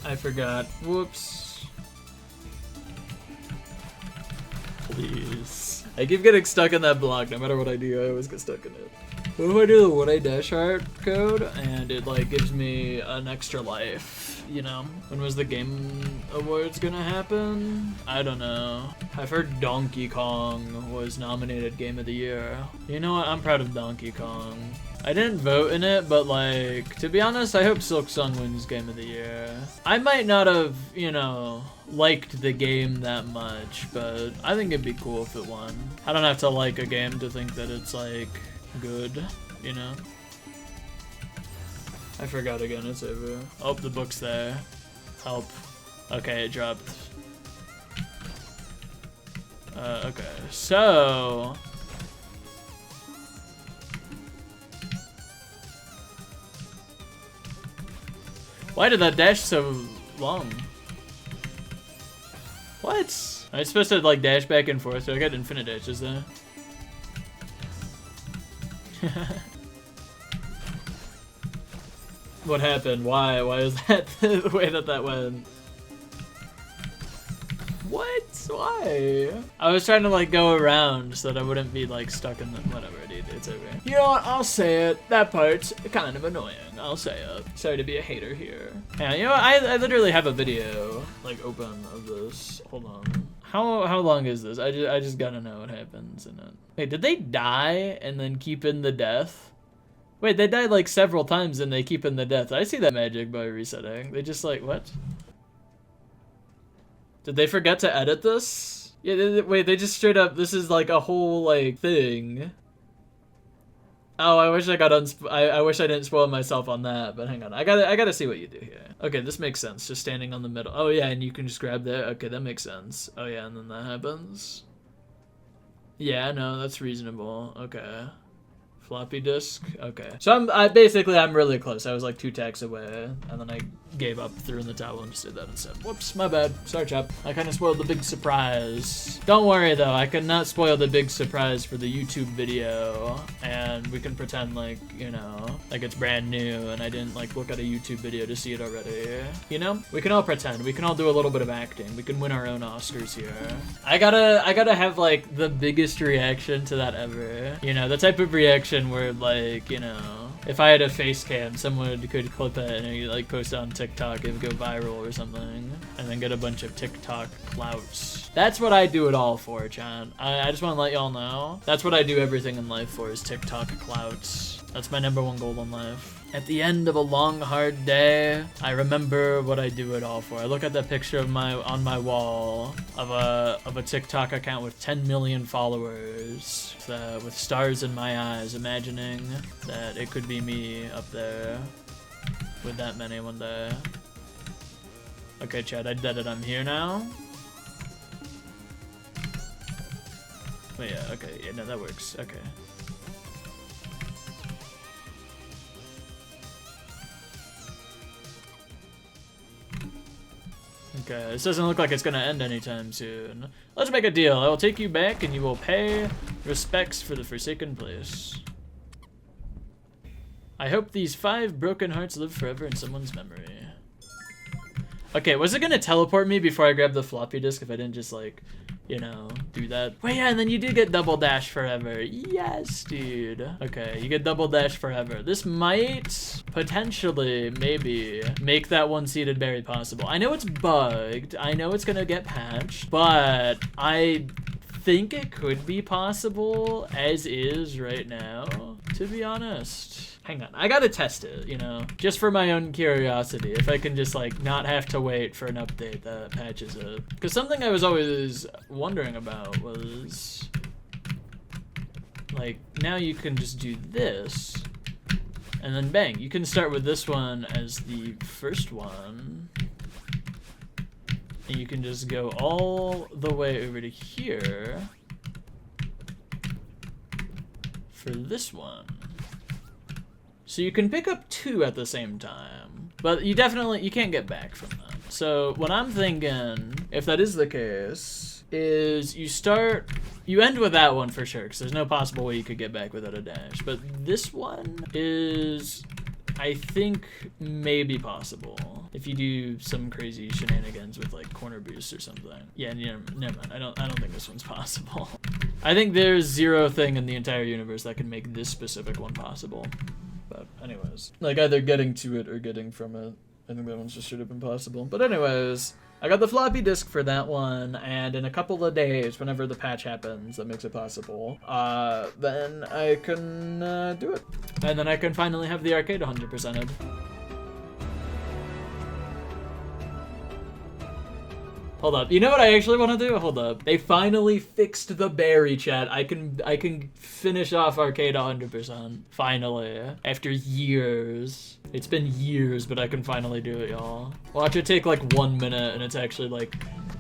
I forgot. Whoops. Please. I keep getting stuck in that block. No matter what I do, I always get stuck in it. What if I do the Would I Dash Heart code and it like gives me an extra life, you know? When was the Game Awards gonna happen? I don't know. I've heard Donkey Kong was nominated Game of the Year. You know what? I'm proud of Donkey Kong. I didn't vote in it, but like, to be honest, I hope Silk Song wins Game of the Year. I might not have, you know, liked the game that much, but I think it'd be cool if it won. I don't have to like a game to think that it's like good, you know? I forgot again, it's over. Oh, the book's there. Help. Okay, it dropped. Okay, so... Why did that dash so long? What? Am I supposed to like dash back and forth? So I got infinite dashes there. What happened? Why? Why is that the way that went? What? Why? I was trying to like go around so that I wouldn't be like stuck in the whatever, dude. It's okay. You know what? I'll say it. That part's kind of annoying. I'll say it. Sorry to be a hater here. Yeah, you know what? I literally have a video like open of this. Hold on. How long is this? I just gotta know what happens in it. Wait, did they die and then keep in the death? Wait, they died like several times and they keep in the death. I see that magic by resetting. They just like, what? Did they forget to edit this? Yeah, wait, they just straight up, this is like a whole like thing. Oh, I wish I got I wish I didn't spoil myself on that, but hang on. I gotta see what you do here. Okay, this makes sense. Just standing on the middle. Oh yeah, and you can just grab that. Okay, that makes sense. Oh yeah, and then that happens. Yeah, no, that's reasonable. Okay. Floppy disk. Okay. So I'm really close. I was like 2 tacks away, and then I gave up, threw in the towel, and just did that instead. Whoops, my bad. Sorry, chap. I kind of spoiled the big surprise. Don't worry though, I could not spoil the big surprise for the YouTube video, and we can pretend like, you know, like it's brand new, and I didn't like look at a YouTube video to see it already. You know, we can all pretend. We can all do a little bit of acting. We can win our own Oscars here. I gotta have like the biggest reaction to that ever. You know, the type of reaction where like, you know, if I had a face cam, someone could clip it and you like post it on TikTok, it would go viral or something, and then get a bunch of TikTok clouts. That's what I do it all for, Chan. I just want to let y'all know. That's what I do everything in life for, is TikTok clouts. That's my #1 goal in life. At the end of a long, hard day, I remember what I do it all for. I look at that picture of on my wall of a TikTok account with 10 million followers, with stars in my eyes, imagining that it could be me up there with that many one day. Okay, Chad, I did it. I'm here now. Oh yeah, okay, yeah, no, that works. Okay. Okay, this doesn't look like it's gonna end anytime soon. Let's make a deal. I will take you back and you will pay respects for the forsaken place. I hope these 5 broken hearts live forever in someone's memory. Okay, was it gonna teleport me before I grabbed the floppy disk if I didn't just like, you know, do that? Wait, yeah, and then you do get double dash forever. Yes, dude. Okay, you get double dash forever. This might potentially, maybe, make that one-seated berry possible. I know it's bugged. I know it's gonna get patched, but I think it could be possible as is right now, to be honest. Hang on, I gotta test it, you know, just for my own curiosity, if I can just like not have to wait for an update that patches it. Because something I was always wondering about was, like, now you can just do this, and then bang, you can start with this one as the first one, and you can just go all the way over to here for this one. So you can pick up 2 at the same time, but you can't get back from that. So what I'm thinking, if that is the case, is you end with that one for sure, because there's no possible way you could get back without a dash. But this one is, I think, maybe possible if you do some crazy shenanigans with like corner boost or something. Yeah, never mind. I don't think this one's possible. I think there's 0 thing in the entire universe that can make this specific one possible. But anyways, like either getting to it or getting from it. I think that one's just straight up impossible. But anyways, I got the floppy disk for that one, and in a couple of days, whenever the patch happens that makes it possible, then I can do it. And then I can finally have the arcade 100%ed. Hold up. You know what I actually want to do? Hold up. They finally fixed the berry, chat. I can finish off arcade 100%. Finally. After years. It's been years, but I can finally do it, y'all. Watch it take like 1 minute, and it's actually like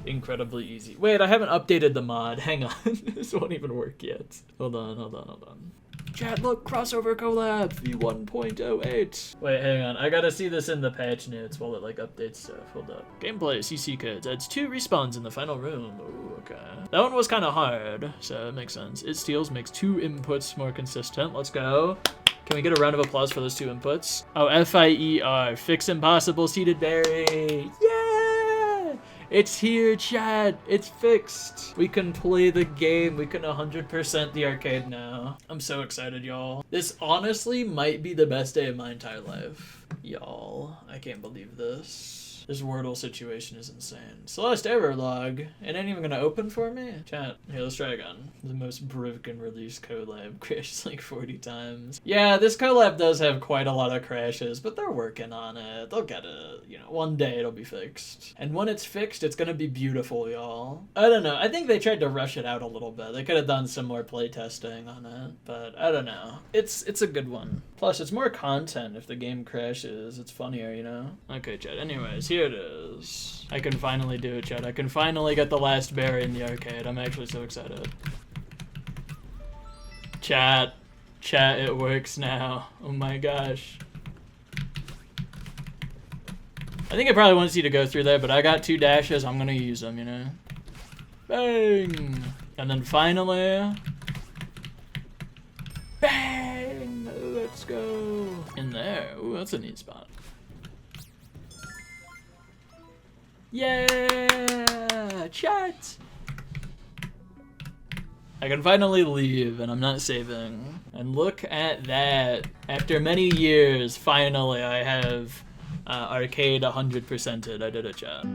incredibly easy. Wait, I haven't updated the mod. Hang on. This won't even work yet. Hold on. Chat, look, crossover collab v1.08. Wait, hang on. I gotta see this in the patch notes while it like updates stuff. Hold up. Gameplay CC codes adds 2 respawns in the final room. Ooh, okay. That one was kind of hard, so it makes sense. It steals, makes 2 inputs more consistent. Let's go. Can we get a round of applause for those 2 inputs? Oh, FIER. Fix impossible seated berry. Yeah! It's here, chat. It's fixed. We can play the game. We can 100% the arcade now. I'm so excited, y'all. This honestly might be the best day of my entire life. Y'all, I can't believe this. This Wordle situation is insane. Celeste error log. It ain't even gonna open for me? Chat, here, let's try again. The most broken release collab crashes like 40 times. Yeah, this collab does have quite a lot of crashes, but they're working on it. They'll get it. You know, one day it'll be fixed. And when it's fixed, it's gonna be beautiful, y'all. I don't know. I think they tried to rush it out a little bit. They could have done some more playtesting on it, but I don't know. It's a good one. Plus, it's more content if the game crashes. It's funnier, you know? Okay, chat. Anyways, here it is. I can finally do it, chat. I can finally get the last berry in the arcade. I'm actually so excited. Chat, it works now. Oh my gosh. I think it probably wants you to go through there, but I got 2 dashes. I'm gonna use them, you know? Bang! And then finally... Bang! Let's go! In there. Ooh, that's a neat spot. Yeah! Chat! I can finally leave, and I'm not saving. And look at that. After many years, finally I have arcade 100%ed. I did it, chat.